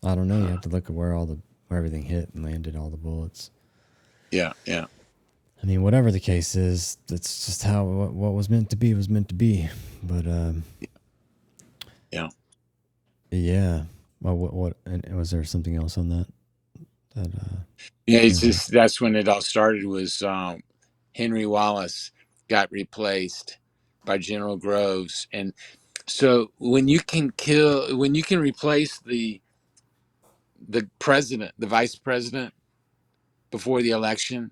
I don't know. You have to look at where everything hit and landed, all the bullets. Yeah, yeah. I mean, whatever the case is, that's just how what was meant to be was meant to be. But Yeah. yeah. Well, what? And was there something else on that? Yeah, it's just that's when it all started. Was Henry Wallace got replaced by General Groves, and so when you can replace the president, the vice president before the election,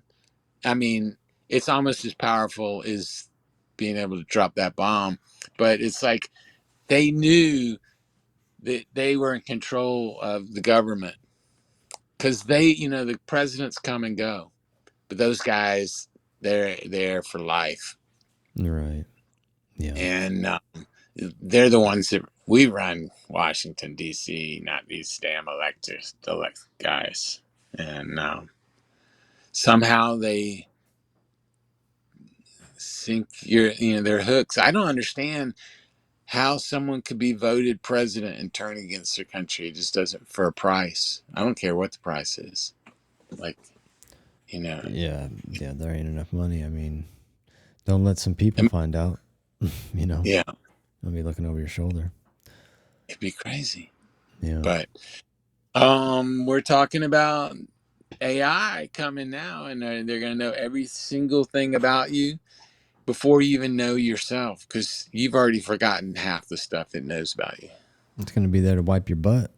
I mean, it's almost as powerful as being able to drop that bomb. But it's like they knew that they were in control of the government because the presidents come and go, but those guys, they're there for life. Right. Yeah. And they're the ones that we run Washington, D.C., not these damn elected guys. And somehow they sink their hooks. I don't understand how someone could be voted president and turn against their country. It just doesn't, for a price. I don't care what the price is. Like, Yeah, there ain't enough money. I mean, don't let some people find out. Yeah, They'll be looking over your shoulder. it'd be crazy. Yeah. But we're talking about AI coming now, and they're going to know every single thing about you before you even know yourself, because you've already forgotten half the stuff it knows about you. It's going to be there to wipe your butt.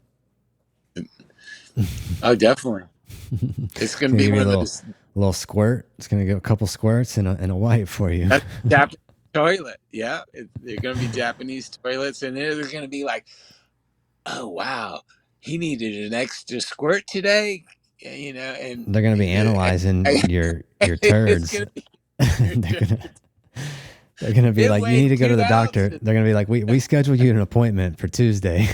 Oh, definitely. It's going to be one of those. little squirt. It's gonna go a couple squirts and a wipe for you. That's Japanese toilet. Yeah, they're going to be Japanese toilets, and they're going to be like, oh wow, he needed an extra squirt today, and They're gonna be analyzing your it's turds. going to be They're gonna be it like, you need weighed to go to 2 the doctor. ounces. They're gonna be like, we scheduled you an appointment for Tuesday.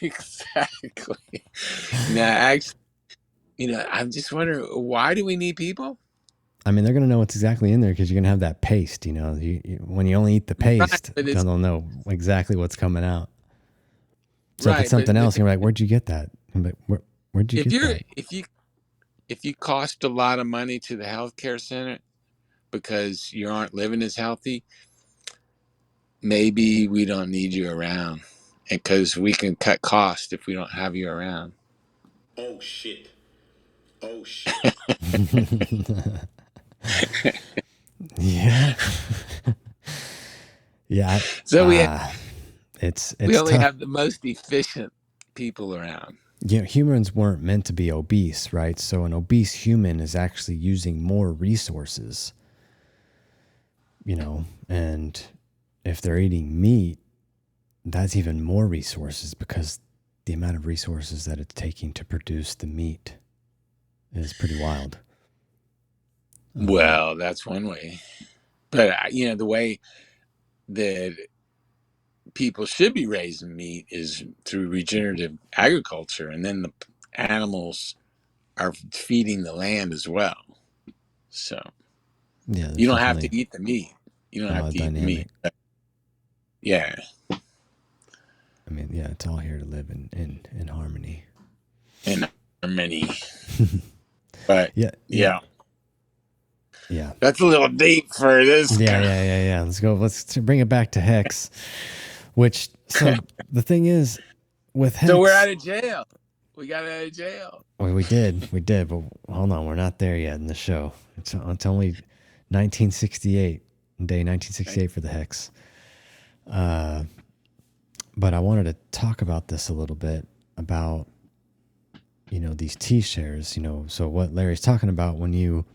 Exactly. Now, actually, I'm just wondering, why do we need people? I mean, they're gonna know what's exactly in there because you're gonna have that paste. When you only eat the paste, But they'll know exactly what's coming out. So if it's right, something but else, you're like, where'd you get that? I'm like, where'd you if get you're that? if you cost a lot of money to the healthcare center because you aren't living as healthy, maybe we don't need you around, and because we can cut costs if we don't have you around. Oh shit. Oh shit. Yeah, yeah. So It's we only tough. have the most efficient people around. Humans weren't meant to be obese, right? So an obese human is actually using more resources, and if they're eating meat, that's even more resources because the amount of resources that it's taking to produce the meat is pretty wild. Well, that's one way, but the way that people should be raising meat is through regenerative agriculture, and then the animals are feeding the land as well. So Yeah, you there's don't have definitely to eat the meat. You don't a have lot of to eat the meat. dynamic. Yeah. I mean, yeah, it's all here to live in harmony. And many. But Yeah. that's a little deep for this guy. Yeah. Let's bring it back to Hex. Which, so the thing is, with Hex, So we're out of jail. We got out of jail. well, we did, but hold on, we're not there yet in the show. It's only 1968, day 1968 for the Hex. But I wanted to talk about this a little bit about, these T-shares, so what Larry's talking about when you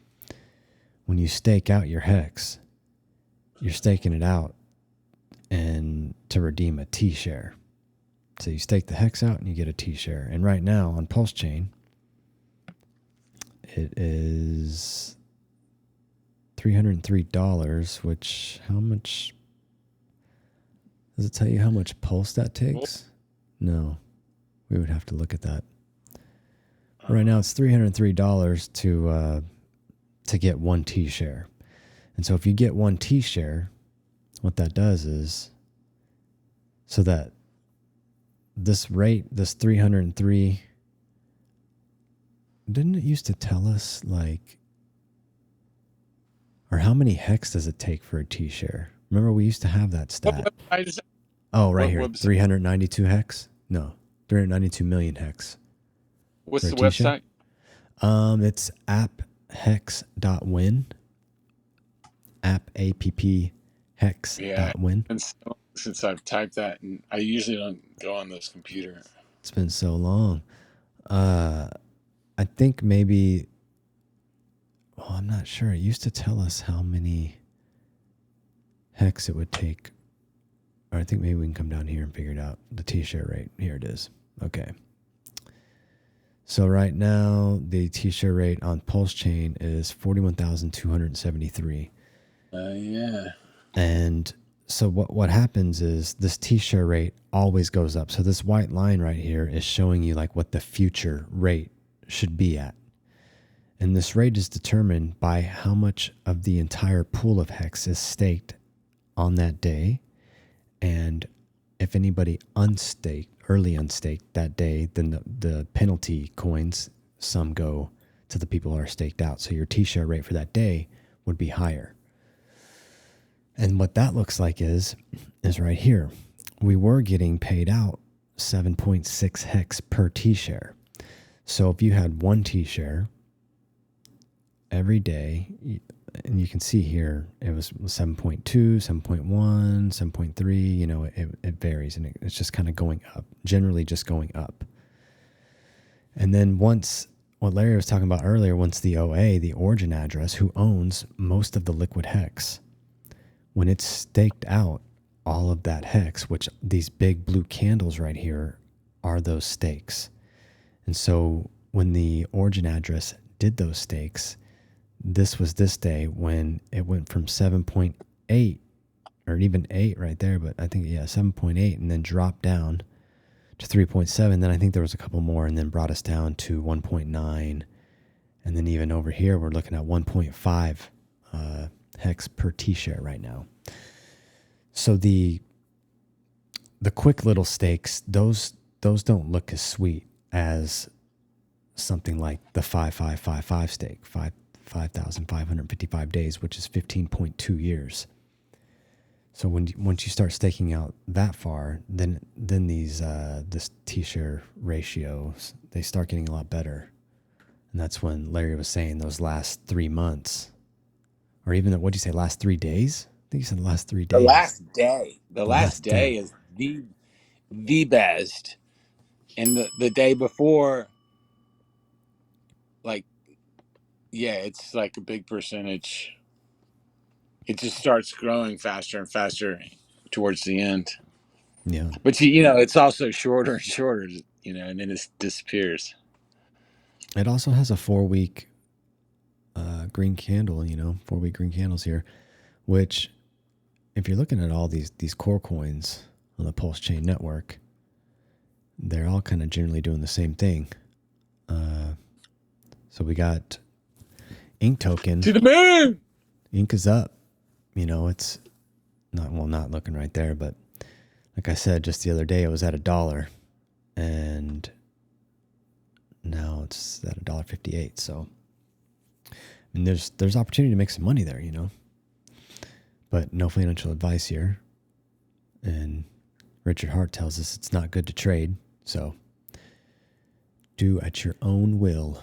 stake out your Hex, you're staking it out and to redeem a T-share. So you stake the Hex out and you get a T-share. And right now on Pulsechain, it is $303, which how much does it tell you how much pulse that takes? No. We would have to look at that. Right now it's $303 to get one T-share. And so if you get one T-share, what that does is, so that this rate, this 303, didn't it used to tell us or how many Hex does it take for a T-share? Remember we used to have that stat. Oh, right here, 392 Hex? No, 392 million Hex. What's the website? It's apphex.win. Apphex.win. Since I've typed that, and I usually don't go on this computer. It's been so long. I think maybe, I'm not sure. It used to tell us how many Hex it would take. Or I think maybe we can come down here and figure it out. The T-share rate. Here it is. Okay. So right now, the T-share rate on Pulsechain is 41,273. Yeah. And so what happens is this T-share rate always goes up. So this white line right here is showing you what the future rate should be at. And this rate is determined by how much of the entire pool of Hex is staked on that day. And if anybody early unstaked that day, then the penalty coins, some go to the people who are staked out. So your T-share rate for that day would be higher. And what that looks like is right here. We were getting paid out 7.6 Hex per T-share. So if you had one T-share every day, and you can see here, it was 7.2, 7.1, 7.3, it varies, and it's just kind of going up, generally just going up. And then once what Larry was talking about earlier, once the OA, the origin address, who owns most of the liquid hex, when it's staked out all of that hex, which these big blue candles right here are those stakes. And so when the origin address did those stakes, this was this day when it went from 7.8 or even 8 right there, but I think, 7.8, and then dropped down to 3.7. Then I think there was a couple more, and then brought us down to 1.9. And then even over here, we're looking at 1.5 hex per T-share right now. So the quick little stakes, those don't look as sweet as something like the 5555 stake, 5,555 days, which is 15.2 years. So once you start staking out that far, then these this T-share ratios, they start getting a lot better. And that's when Larry was saying those last 3 months, or even what'd you say, last 3 days? I think you said the last 3 days. The last day is the best, and the day before, like, yeah, it's like a big percentage. It just starts growing faster and faster towards the end. Yeah. But it's also shorter and shorter, and then it disappears. It also has a 4-week green candle, 4-week green candles here, which if you're looking at all these core coins on the Pulsechain network, they're all kind of generally doing the same thing. So we got Ink token. To the moon! Ink is up. It's not looking right there, but like I said, just the other day it was at $1, and now it's at $1.58. So I mean, there's opportunity to make some money there, but no financial advice here. And Richard Hart tells us it's not good to trade, so do at your own will.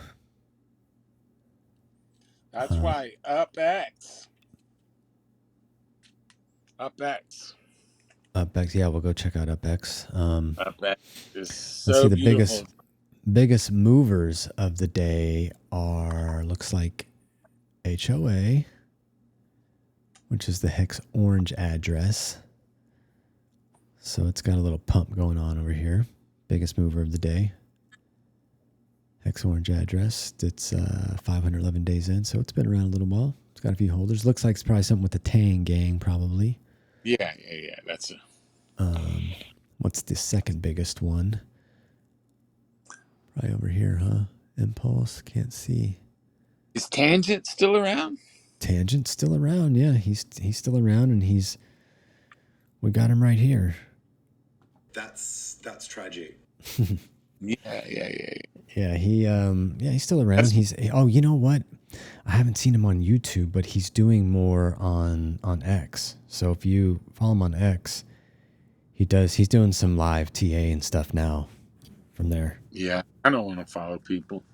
That's why UpX. UpX, yeah, we'll go check out UpX. UpX is so let's see, the beautiful. biggest movers of the day are, looks like HOA, which is the hex orange address. So it's got a little pump going on over here. Biggest mover of the day. Hex orange address. It's 511 days in, so it's been around a little while. It's got a few holders. Looks like it's probably something with the Tang gang, probably. Yeah. That's What's the second biggest one? Right over here, huh? Impulse. Can't see. Is Tangent still around? Tangent's still around. Yeah, he's still around, and we got him right here. That's tragic. Yeah. Yeah, he's still around. You know what? I haven't seen him on YouTube, but he's doing more on X. So if you follow him on X, he's doing some live TA and stuff now from there. Yeah, I don't want to follow people.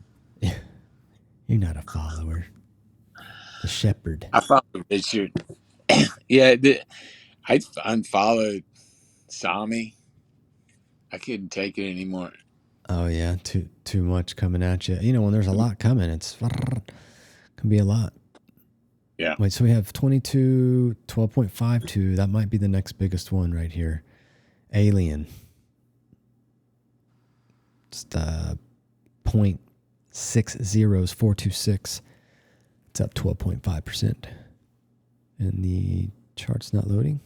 You're not a follower. A shepherd. I follow Richard. Yeah, I unfollowed Sami. I couldn't take it anymore. Oh yeah, too much coming at you. When there's a lot coming, can be a lot. Yeah. Wait, so we have 12.52. That might be the next biggest one right here. Alien. It's the 0.60426. It's up 12.5%. And the chart's not loading.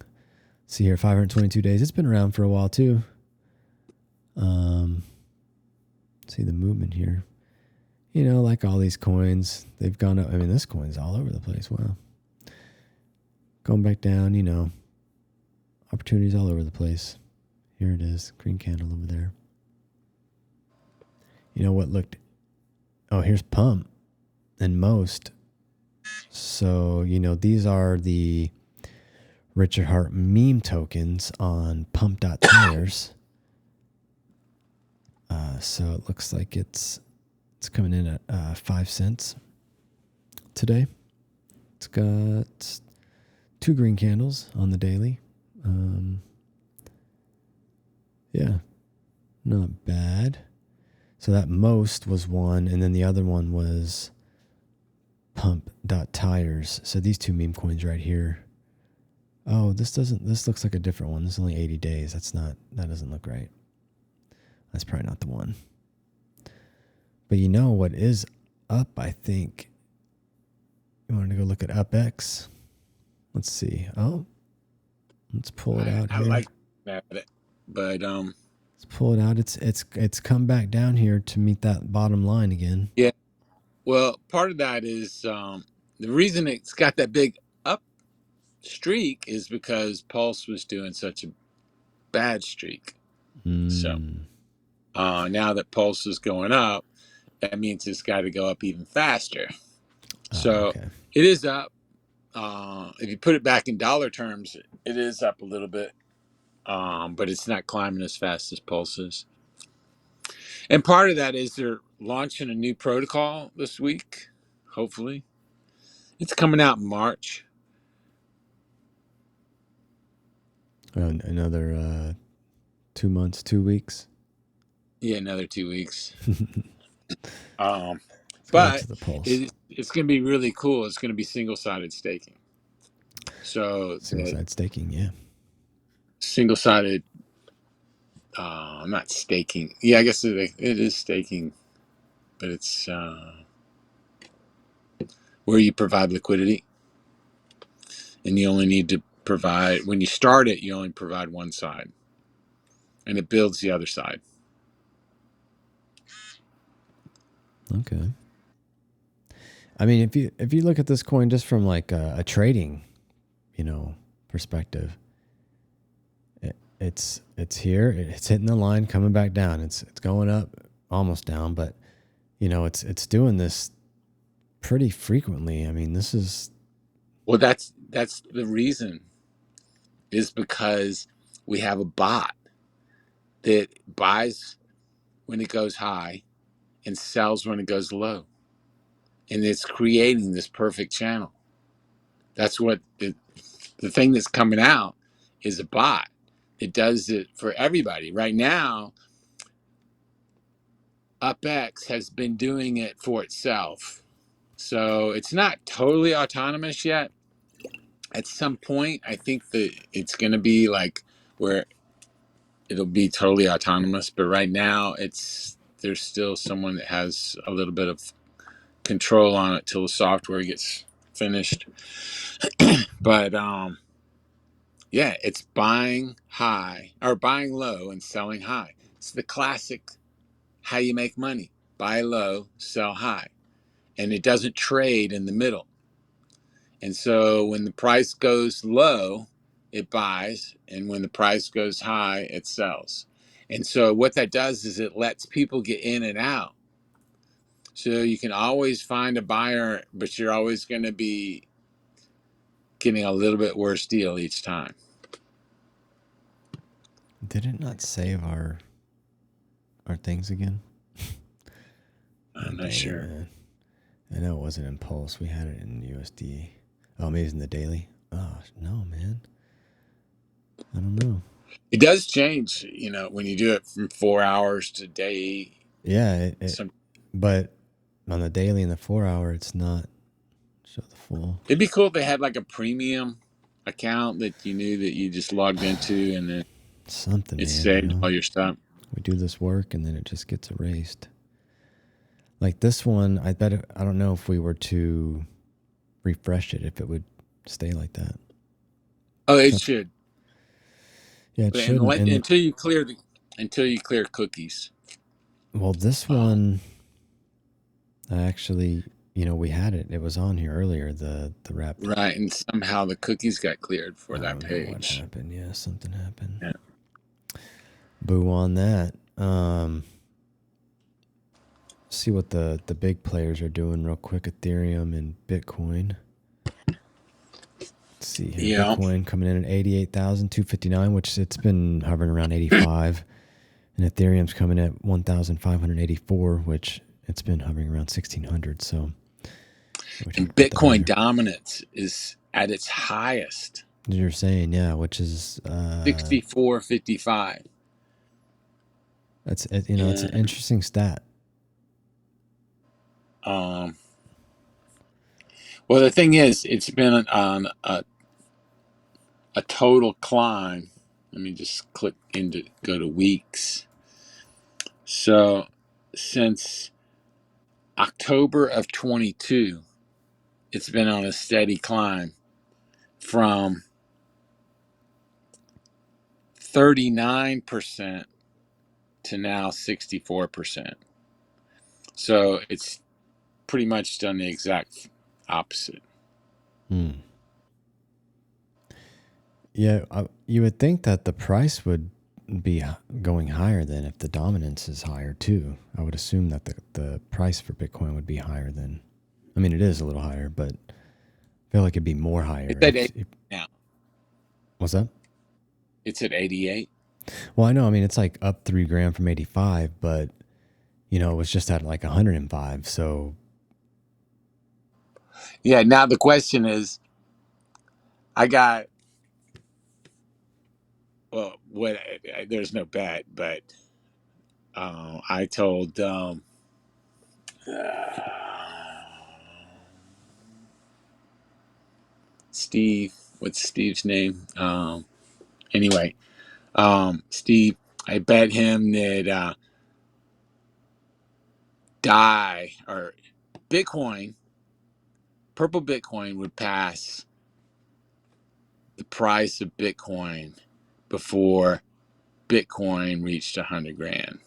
See here, 522 days. It's been around for a while too. See the movement here. Like all these coins, they've gone up. I mean, this coin's all over the place. Wow. Going back down, opportunities all over the place. Here it is. Green candle over there. What looked... Oh, here's Pump and Most. So, these are the Richard Hart meme tokens on Pump.Tires. So it looks like it's coming in at 5 cents today. It's got 2 green candles on the daily. Yeah, not bad. So that most was one, and then the other one was Pump.Tires. So these two meme coins right here. Oh, this looks like a different one. This is only 80 days. That doesn't look right. That's probably not the one. But you know what is up, I think? You want to go look at UpX? Let's see. Oh, let's pull it out here. I like that, but let's pull it out. It's come back down here to meet that bottom line again. Yeah. Well, part of that is the reason it's got that big up streak is because Pulse was doing such a bad streak. So now that Pulse is going up, that means it's got to go up even faster. So okay. It is up. If you put it back in dollar terms, it is up a little bit, but it's not climbing as fast as Pulse is. And part of that is they're launching a new protocol this week, hopefully. It's coming out in March. Another 2 months, 2 weeks. Yeah, another 2 weeks. But it's going to be really cool. It's going to be single-sided staking. So single-sided staking, yeah. Single-sided, not staking. Yeah, I guess it is staking, but it's where you provide liquidity, and you only need to provide, when you start it, you only provide one side, and it builds the other side. Okay. I mean, if you look at this coin just from like a trading, perspective, it's here, it's hitting the line, coming back down. It's going up, almost down, but it's doing this pretty frequently. I mean, this is that's the reason, is because we have a bot that buys when it goes high and sells when it goes low, and it's creating this perfect channel. That's what the thing that's coming out is a bot. It does it for everybody. Right now, UpX has been doing it for itself. So it's not totally autonomous yet. At some point, I think that it's going to be like where it'll be totally autonomous. But right now, there's still someone that has a little bit of control on it till the software gets finished. But yeah, it's buying high or buying low and selling high. It's the classic how you make money. Buy low, sell high. And it doesn't trade in the middle. And so when the price goes low, it buys. And when the price goes high, it sells. And so what that does is it lets people get in and out. So you can always find a buyer, but you're always going to be getting a little bit worse deal each time. Did it not save our things again? I'm not sure. Man. I know it wasn't in Pulse. We had it in USD. Oh, maybe it's in the daily. Oh, no, man. I don't know. It does change, when you do it from 4 hours to day. Yeah, but on the daily and the 4 hour, it's not show the full. It'd be cool if they had like a premium account that you knew that you just logged into and then something. It saved all your stuff. We do this work and then it just gets erased. Like this one, I don't know if we were to refresh it, if it would stay like that. Oh, it should. Yeah, it should. Until you clear cookies. Well, this one, actually, we had it. It was on here earlier, the wrap. Right, and somehow the cookies got cleared for that page. What happened? Yeah, something happened. Yeah. Boo on that. See what the big players are doing real quick. Ethereum and Bitcoin. Let's see here. Yeah. Bitcoin coming in at 88,259, which it's been hovering around 85. And Ethereum's coming at 1,584, which it's been hovering around 1,600. So and Bitcoin dominance is at its highest. You're saying, yeah, which is 64.55. That's it's an interesting stat. Well, the thing is, it's been on a total climb. Let me just go to weeks. So since October of 22, it's been on a steady climb from 39% to now 64%. So it's pretty much done the exact opposite. Yeah, you would think that the price would be going higher then if the dominance is higher too. I would assume that the price for Bitcoin would be higher than. I mean, it is a little higher, but I feel like it'd be more higher. It's at 8 now. What's that? It's at 88. Well, I know. I mean, it's like up $3,000 from 85, but it was just at like 105. So Yeah. Now the question is, I got what? There's no bet, but I told Steve. What's Steve's name? Anyway, Steve. I bet him that Bitcoin, purple Bitcoin would pass the price of Bitcoin before Bitcoin reached 100 grand.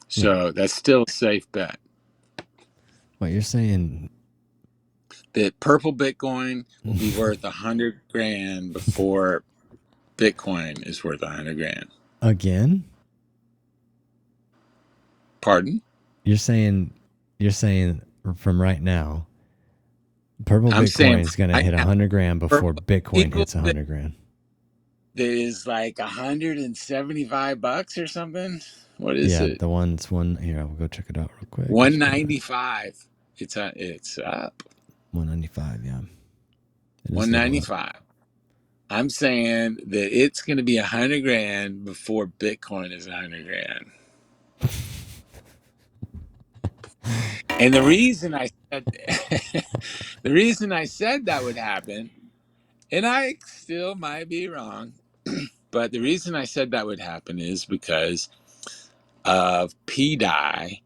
So that's still a safe bet. what you're saying? That purple Bitcoin will be worth 100 grand before Bitcoin is worth 100 grand. Again? Pardon? You're saying from right now, purple I'm Bitcoin saying is going to right hit now, 100 grand before purple Bitcoin people hits 100 grand. that is like $175 or something. What is Yeah, it? the one's one here. I'll go check it out real quick. 195. It's up. 195. Yeah, it is a little up. 195. I'm saying that it's going to be 100 grand before Bitcoin is 100 grand. And the reason I said the reason I said that would happen, and I still might be wrong, but the reason I said that would happen is because of PDI.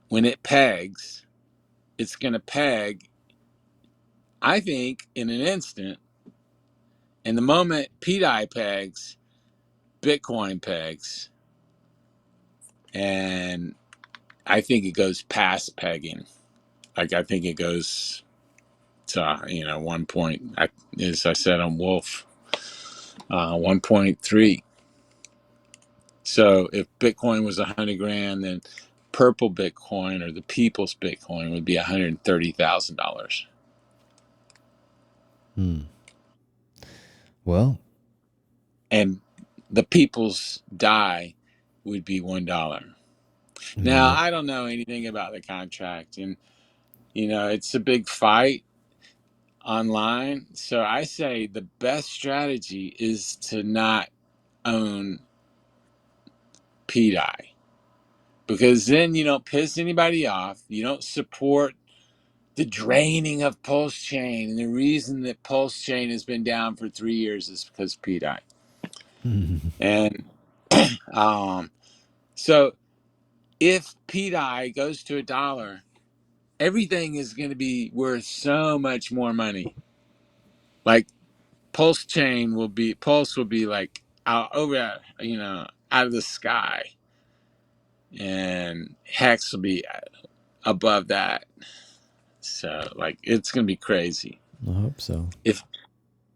When it pegs, it's going to peg, I think, in an instant. And the moment PDI pegs, Bitcoin pegs. And I think it goes past pegging. Like, I think it goes to, 1 point, as I said on Wolf, 1.3. So if Bitcoin was 100 grand, then purple Bitcoin or the people's Bitcoin would be $130,000. Well, And the people's die would be $1. Now, yep. I don't know anything about the contract, and it's a big fight online. So I say the best strategy is to not own PDI, because then you don't piss anybody off. You don't support the draining of Pulsechain, and the reason that Pulsechain has been down for 3 years is because PDI. And so if PDI goes to $1, everything is going to be worth so much more money. Like Pulse will be like out of the sky, and Hex will be above that. So like it's going to be crazy I hope so. if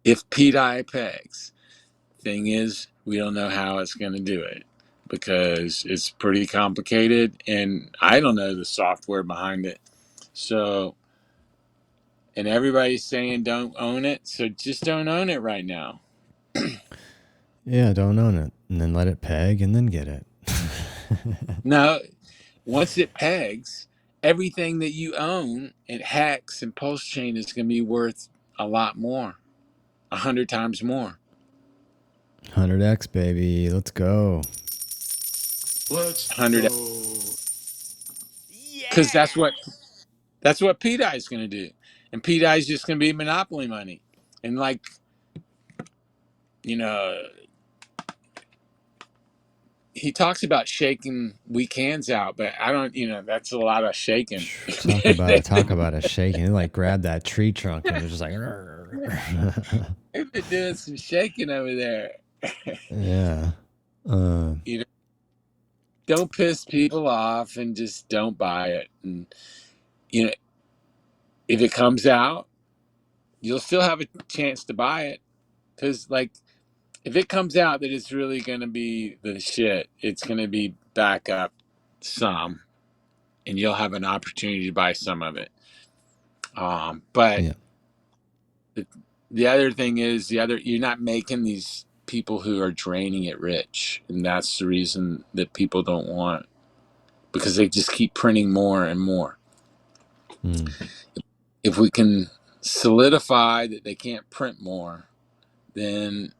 PDI pegs. Thing is, we don't know how it's going to do it because it's pretty complicated, and I don't know the software behind it. So, and everybody's saying don't own it, so just don't own it right now. Yeah, don't own it, and then let it peg, and then get it. No, once it pegs, everything that you own in Hex and Pulse Chain is going to be worth a lot more, 100 times more. 100x, baby. Let's go. Let's 100, go. because that's what P-Dye is going to do, and P-Dye is just going to be monopoly money, and like, you know, he talks about shaking weak hands out, but I don't, that's a lot of shaking. Talk about a shaking. They like grabbed that tree trunk and it was just like, They've been doing some shaking over there. yeah. You know, don't piss people off and just don't buy it. And you know, if it comes out, you'll still have a chance to buy it, because like, if it comes out that it's really going to be the shit, it's going to be back up some, and you'll have an opportunity to buy some of it. But Yeah. the other thing is, you're not making these people who are draining it rich, and that's the reason that people don't want, because they just keep printing more and more. If we can solidify that they can't print more, then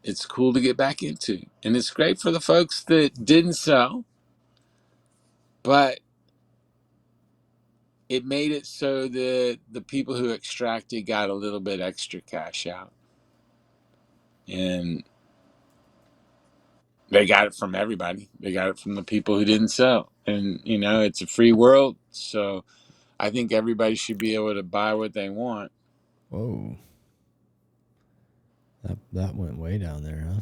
it's cool to get back into, and it's great for the folks that didn't sell, but it made it so that the people who extracted got a little bit extra cash out, and they got it from everybody. They got it from the people who didn't sell, and it's a free world, so I think everybody should be able to buy what they want. Whoa. That went way down there, huh?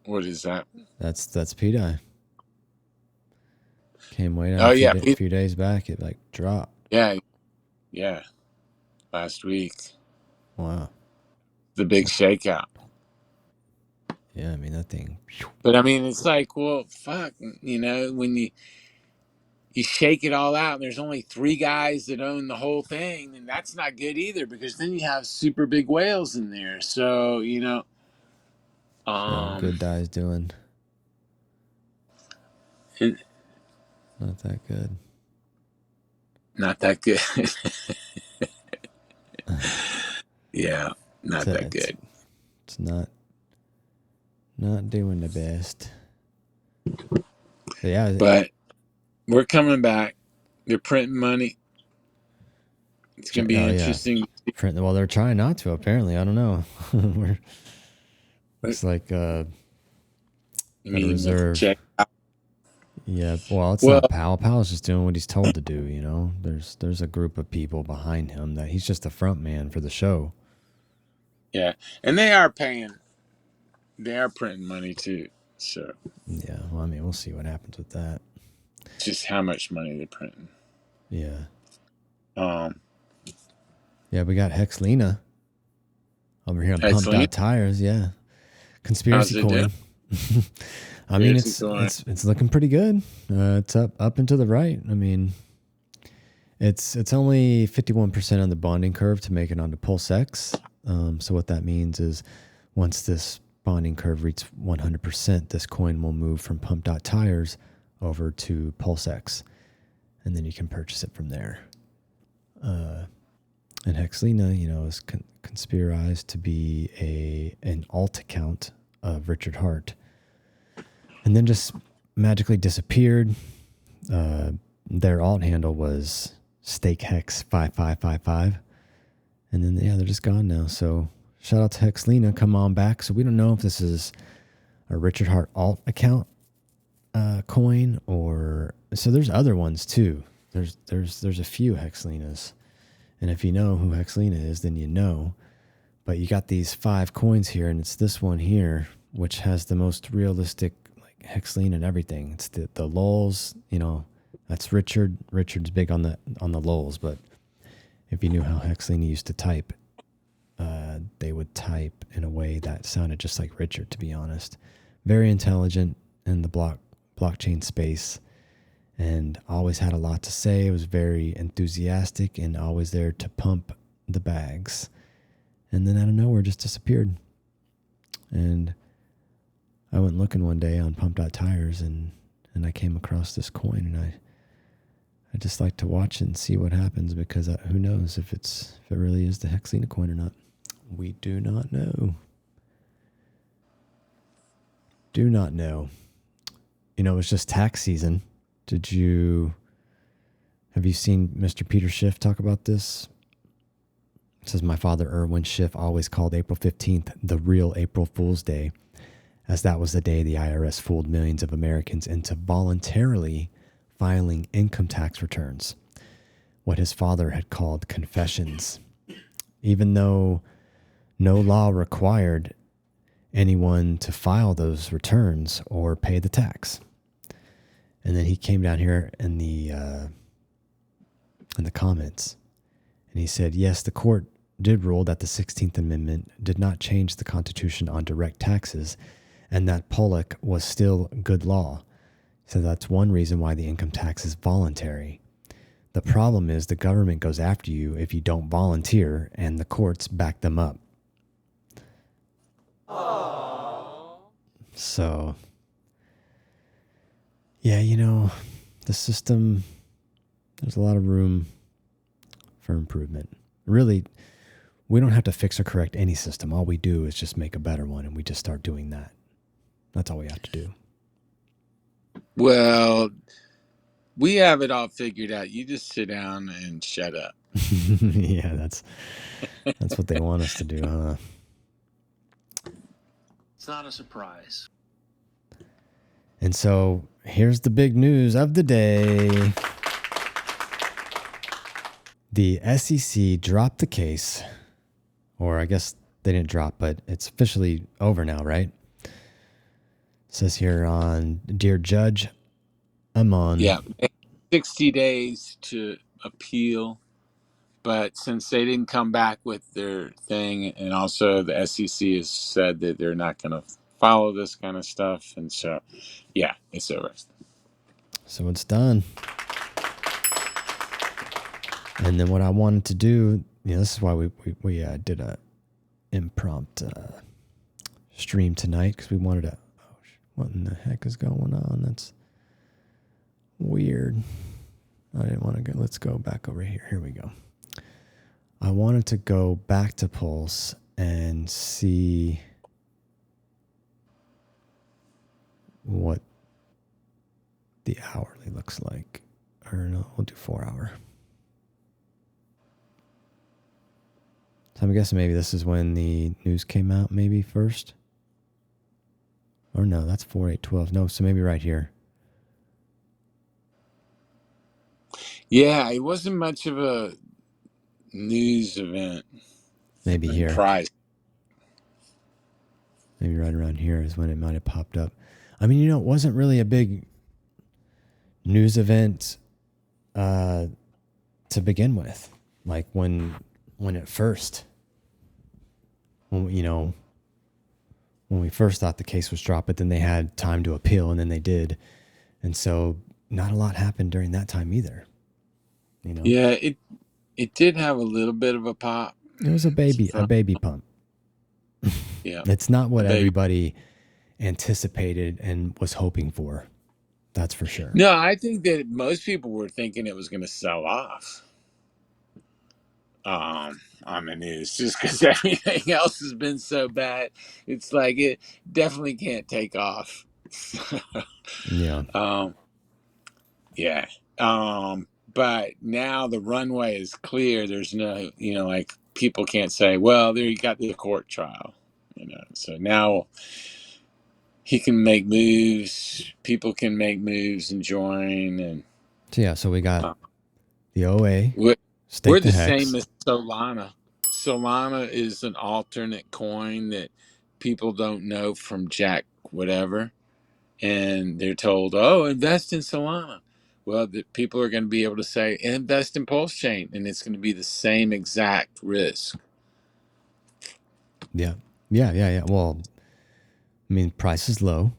What is that? That's P-Dye. Came way down Oh, yeah. a few days back. It like dropped. Yeah. Last week, Wow. the big shakeout. Yeah, I mean that thing. But I mean, it's like, well, fuck, when you shake it all out, and there's only 3 guys that own the whole thing, and that's not good either, because then you have super big whales in there. So, So Good Dye's doing not that good. Not that good. Yeah, not that good. It's not doing the best. Yeah, but we're coming back. They're printing money. It's gonna be interesting. Well, they're trying not to. Apparently, I don't know. It's like reserve. Check out. Yeah, well, not Powell. Powell's just doing what he's told to do. There's a group of people behind him that he's just the front man for the show. Yeah, and they are paying. They are printing money too. So yeah, well, I mean, we'll see what happens with that. Just how much money they're printing. Yeah. Yeah, we got Hexlina over here on Pump.Tires. Yeah, conspiracy coin. I mean, it's looking pretty good. It's up and to the right. I mean, it's only 51% on the bonding curve to make it onto Pulsex. So what that means is, once this bonding curve reaches 100%, this coin will move from Pump.Tires over to Pulsex, and then you can purchase it from there. And Hexlina, is conspirized to be an alt account of Richard Hart, and then just magically disappeared. Their alt handle was StakeHex5555, and then they're just gone now. So shout out to Hexlina, come on back. So we don't know if this is a Richard Hart alt account coin, or so there's other ones too. There's a few Hexlinas, and if you know who Hexlina is, then you know. But you got these 5 coins here, and it's this one here which has the most realistic Hexlina and everything. It's the lulls, that's Richard. Richard's big on the lulls, but if you knew how Hexlina used to type, they would type in a way that sounded just like Richard, to be honest. Very intelligent in the blockchain space, and always had a lot to say. Was very enthusiastic and always there to pump the bags. And then out of nowhere just disappeared. And I went looking one day on Pump.Tires and I came across this coin, and I just like to watch it and see what happens, because who knows if it really is the Hexlina coin or not. We do not know. Do not know. You know, it was just tax season. Have you seen Mr. Peter Schiff talk about this? It says, my father, Erwin Schiff, always called April 15th the real April Fool's Day, as that was the day the IRS fooled millions of Americans into voluntarily filing income tax returns, what his father had called confessions, even though no law required anyone to file those returns or pay the tax. And then he came down here in the comments, and he said, yes, the court did rule that the 16th Amendment did not change the Constitution on direct taxes, and that Pollock was still good law. So that's one reason why the income tax is voluntary. The problem is the government goes after you if you don't volunteer, and the courts back them up. Aww. So, yeah, you know, the system, there's a lot of room for improvement. Really, we don't have to fix or correct any system. All we do is just make a better one, and we just start doing that. That's all we have to do. Well, we have it all figured out. You just sit down and shut up. Yeah, that's what they want us to do, huh? It's not a surprise. And so here's the big news of the day. The SEC dropped the case, or I guess they didn't drop, but it's officially over now, right? It says here on Dear Judge Amon. Yeah, 60 days to appeal. But since they didn't come back with their thing, and also the SEC has said that they're not going to follow this kind of stuff, and so, yeah, it's over. So it's done. And then what I wanted to do, you know, this is why we did a impromptu stream tonight, because we wanted to, what in the heck is going on? That's weird. I didn't want to go. Let's go back over here. Here we go. I wanted to go back to Pulse and see what the hourly looks like. Or no, we'll do 4 hour. So I'm guessing maybe this is when the news came out, maybe first. Or no, that's 4/8/12. No, so maybe right here. Yeah, it wasn't much of a news event. Maybe here. Price. Maybe right around here is when it might have popped up. I mean, you know, it wasn't really a big news event to begin with. Like when it first, when we first thought the case was dropped, but then they had time to appeal, and then they did. And so not a lot happened during that time either. You know? Yeah, it did have a little bit of a pop. It was a baby pump. Yeah. It's not what everybody anticipated and was hoping for. That's for sure. No, I think that most people were thinking it was going to sell off on the news, just because everything else has been so bad. It's like it definitely can't take off. Yeah. Yeah. But now the runway is clear. There's no, like people can't say, well, there you got the court trial, so now he can make moves. People can make moves and join. And so, yeah, so we got the OA. We're the same as Solana. Solana is an alternate coin that people don't know from Jack whatever. And they're told, oh, invest in Solana. Well, the people are going to be able to say, invest in Pulsechain, and it's going to be the same exact risk. Yeah. Well, I mean, price is low.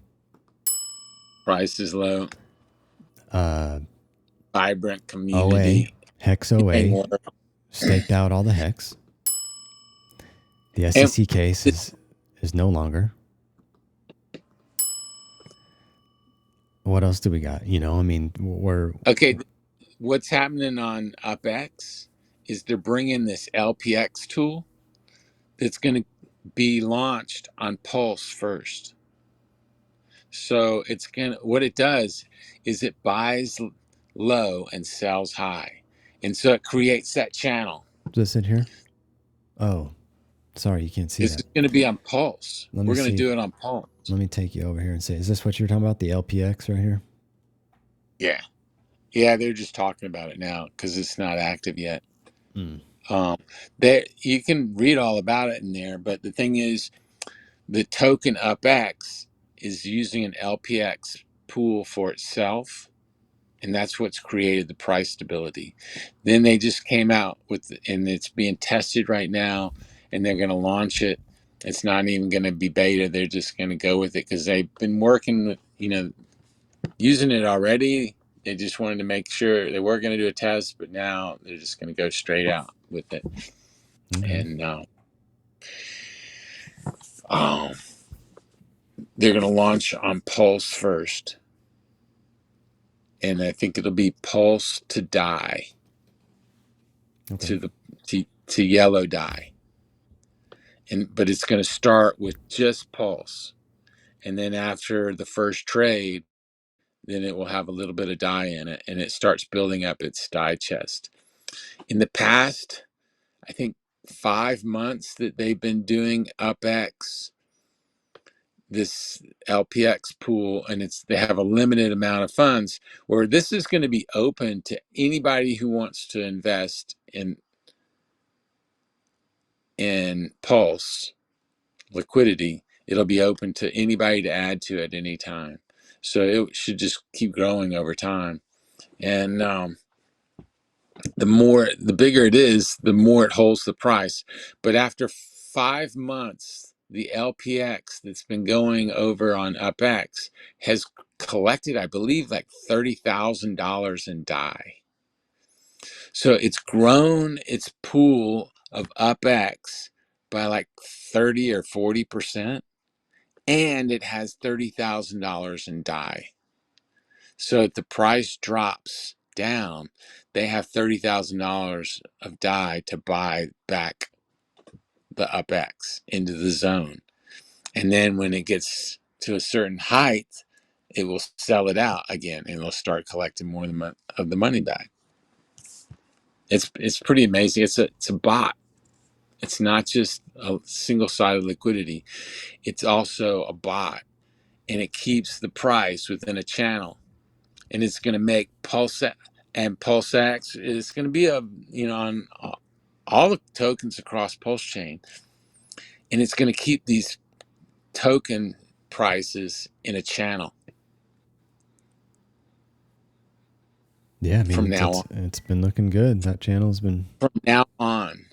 Price is low. Vibrant community. Hex OA. Staked out all the hex. The SEC case is no longer. What else do we got? I mean, we're... Okay, what's happening on UpX is they're bringing this LPX tool that's going to be launched on Pulse first. So what it does is it buys low and sells high. And so it creates that channel. Does it here? Oh, sorry, you can't see This that. is going to be on Pulse. Let me We're going to see. do it on Pulse. Let me take you over here and say, is this what you're talking about? The LPX right here? Yeah. Yeah, they're just talking about it now because it's not active yet. Mm. There, you can read all about it in there, but the thing is, the token UpX is using an LPX pool for itself, and that's what's created the price stability. Then they just came out and it's being tested right now, and they're going to launch it. It's not even going to be beta. They're just going to go with it because they've been working with, using it already. They just wanted to make sure they were going to do a test, but now they're just going to go straight out with it. Okay. And they're going to launch on Pulse first, and I think it'll be Pulse to die, Okay. to yellow die, but it's going to start with just Pulse, and then after the first trade, then it will have a little bit of dye in it, and it starts building up its dye chest. In the past, I think 5 months that they've been doing UpX, this LPX pool, and they have a limited amount of funds, where this is going to be open to anybody who wants to invest in Pulse liquidity. It'll be open to anybody to add to at any time. So it should just keep growing over time. And the bigger it is, the more it holds the price. But after 5 months, the LPX that's been going over on UpX has collected, I believe, like $30,000 in dye. So it's grown its pool of UpX by like 30 or 40%, and it has $30,000 in dye. So if the price drops down, they have $30,000 of dye to buy back the UpX into the zone. And then when it gets to a certain height, it will sell it out again, and it'll start collecting more of the money back. It's pretty amazing. It's a bot. It's not just a single-sided liquidity. It's also a bot, and it keeps the price within a channel. And it's going to make Pulsex is going to be on all the tokens across Pulsechain, and it's going to keep these token prices in a channel. Yeah, I mean, From now on. it's been looking good. That channel's been. From now on.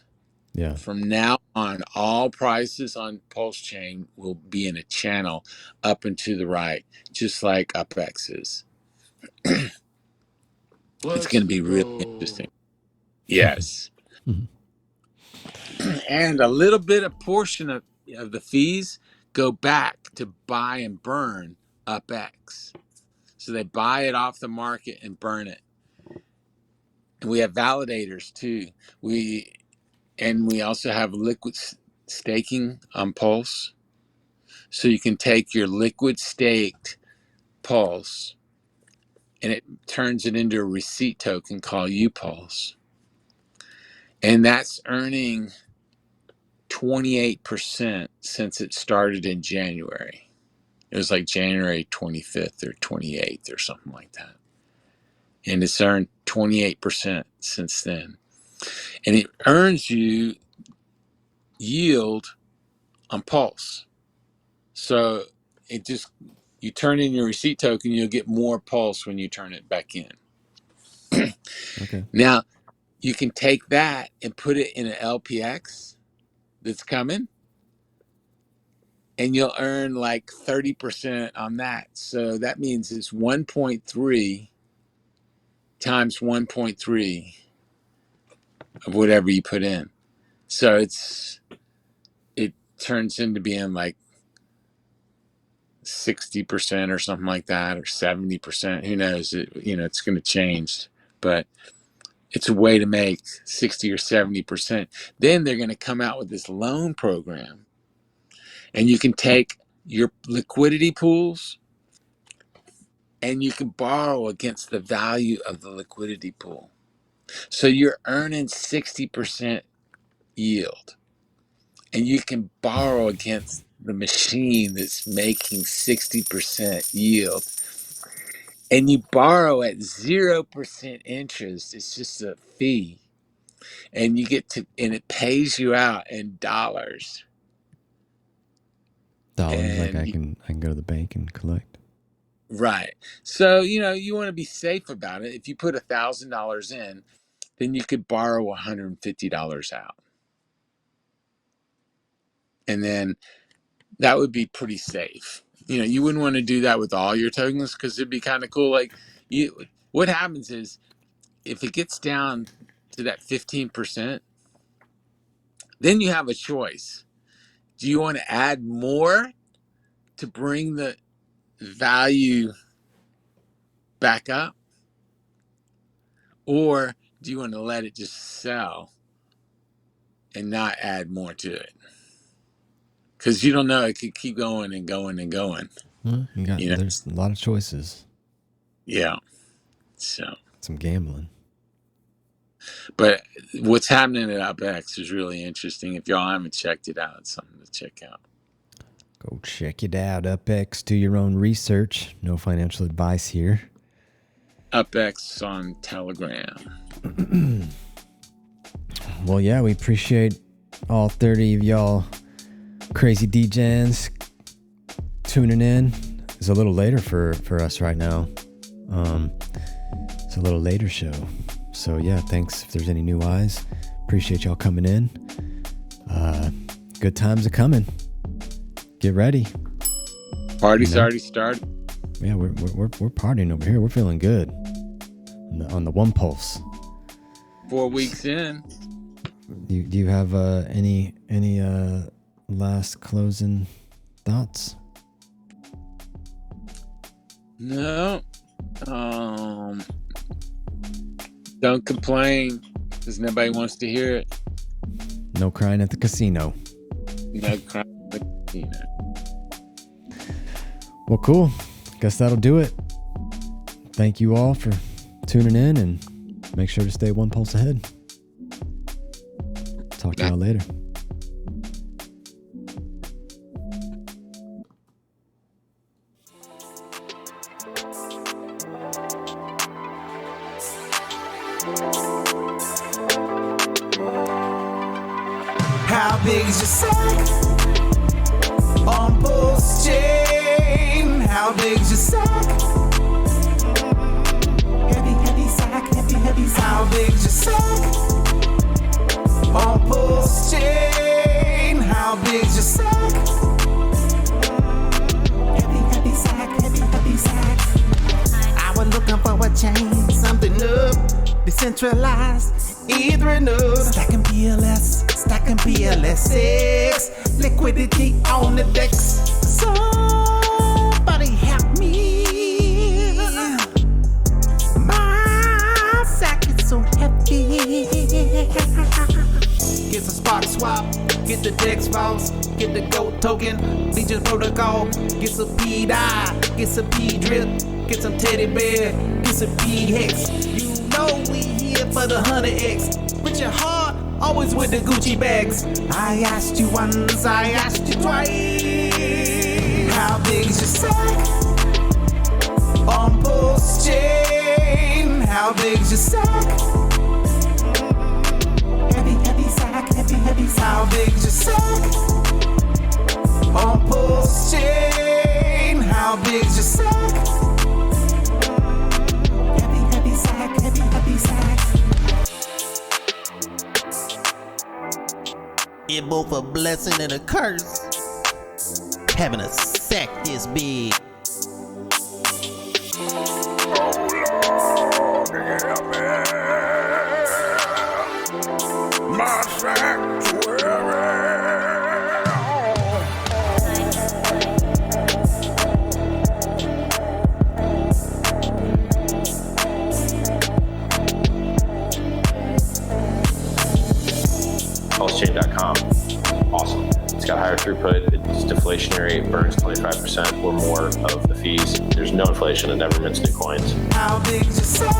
Yeah. From now on, all prices on Pulsechain will be in a channel up and to the right, just like UpX is. It's going Let's to be really go. interesting. Yes. And a little bit of portion of the fees go back to buy and burn UpX. So they buy it off the market and burn it. And we have validators too. We also have liquid staking on Pulse. So you can take your liquid staked Pulse and it turns it into a receipt token called UPulse. And that's earning 28% since it started in January. It was like January 25th or 28th or something like that. And it's earned 28% since then. And it earns you yield on Pulse. So you turn in your receipt token, you'll get more Pulse when you turn it back in. Okay. Now, you can take that and put it in an LPX that's coming, and you'll earn like 30% on that. So that means it's 1.3 times 1.3 of whatever you put in. So it turns into being like 60% or something like that, or 70%. Who knows? It's going to change, but it's a way to make 60 or 70%. Then they're going to come out with this loan program, and you can take your liquidity pools and you can borrow against the value of the liquidity pool. So you're earning 60% yield, and you can borrow against the machine that's making 60% yield. And you borrow at 0% interest. It's just a fee. And you get to, and it pays you out in dollars. Dollars, like And I you, can go to the bank and collect. right. So, you want to be safe about it. If you put $1,000 in, then you could borrow $150 out. And then that would be pretty safe. You wouldn't want to do that with all your tokens, because it'd be kind of cool. Like, what happens is, if it gets down to that 15%, then you have a choice. Do you want to add more to bring the value back up? Or do you want to let it just sell and not add more to it? Because you don't know, it could keep going and going and going. Well, You know? there's a lot of choices. Yeah. So, Some gambling. but what's happening at UpX is really interesting. If y'all haven't checked it out, it's something to check out. Go check it out. UpX, do your own research. No financial advice here. UpX on Telegram. Well, yeah, we appreciate all 30 of y'all crazy DJs tuning in. It's a little later for us right now. It's a little later show. So yeah, thanks if there's any new eyes. Appreciate y'all coming in. Good times are coming. Get ready. Party's already started. Yeah, we're partying over here. We're feeling good on the One Pulse. 4 weeks in. Do you have any last closing thoughts? No. Don't complain, because nobody wants to hear it. No crying at the casino. No crime. Well, cool. Guess that'll do it. Thank you all for tuning in, and make sure to stay one pulse ahead. Talk to y'all later. How big is your sack on Pulsechain? How big is your sack? Heavy sack, heavy sack. How big is your sack on Pulsechain? How big is your sack? Heavy sack, heavy sack. I was looking for a chain, something up, decentralized, either node. Stacking PLS6, liquidity on the decks. Somebody help me. My sack is so heavy. Get some Spark Swap, get the Dex Boss, get the GOAT token, Legion Protocol, get some P-Dye, get some P-Drip, get some Teddy Bear, get some P-Hex. You know we here for the 100X. Put your heart always with the Gucci bags. I asked you once, I asked you twice. How big is your sack on Pulsechain? How big is your sack? Heavy sack, heavy sack. How big is your sack on Pulsechain? How big is your sack? Heavy sack, heavy sack. It's both a blessing and a curse having a sack this big. My sack too heavy. Pulsechain.com. Awesome. It's got higher throughput, it's deflationary, it burns 25% or more of the fees. There's no inflation, it never mints new coins. How big's your sack?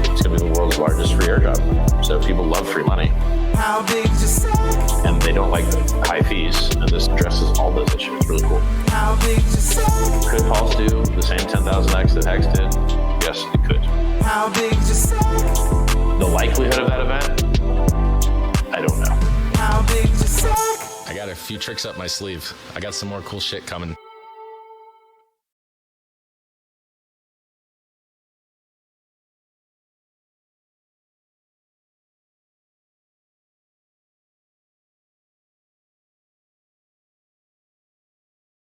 It's going to be the world's largest free airdrop. So people love free money. How big's your sack? And they don't like high fees, and this addresses all those issues. It's really cool. How big's your sack? Could Pulse do the same 10,000x that Hex did? Yes, it could. How big's your sack? The likelihood of that event? I don't know. How big's your sack? I got a few tricks up my sleeve. I got some more cool shit coming.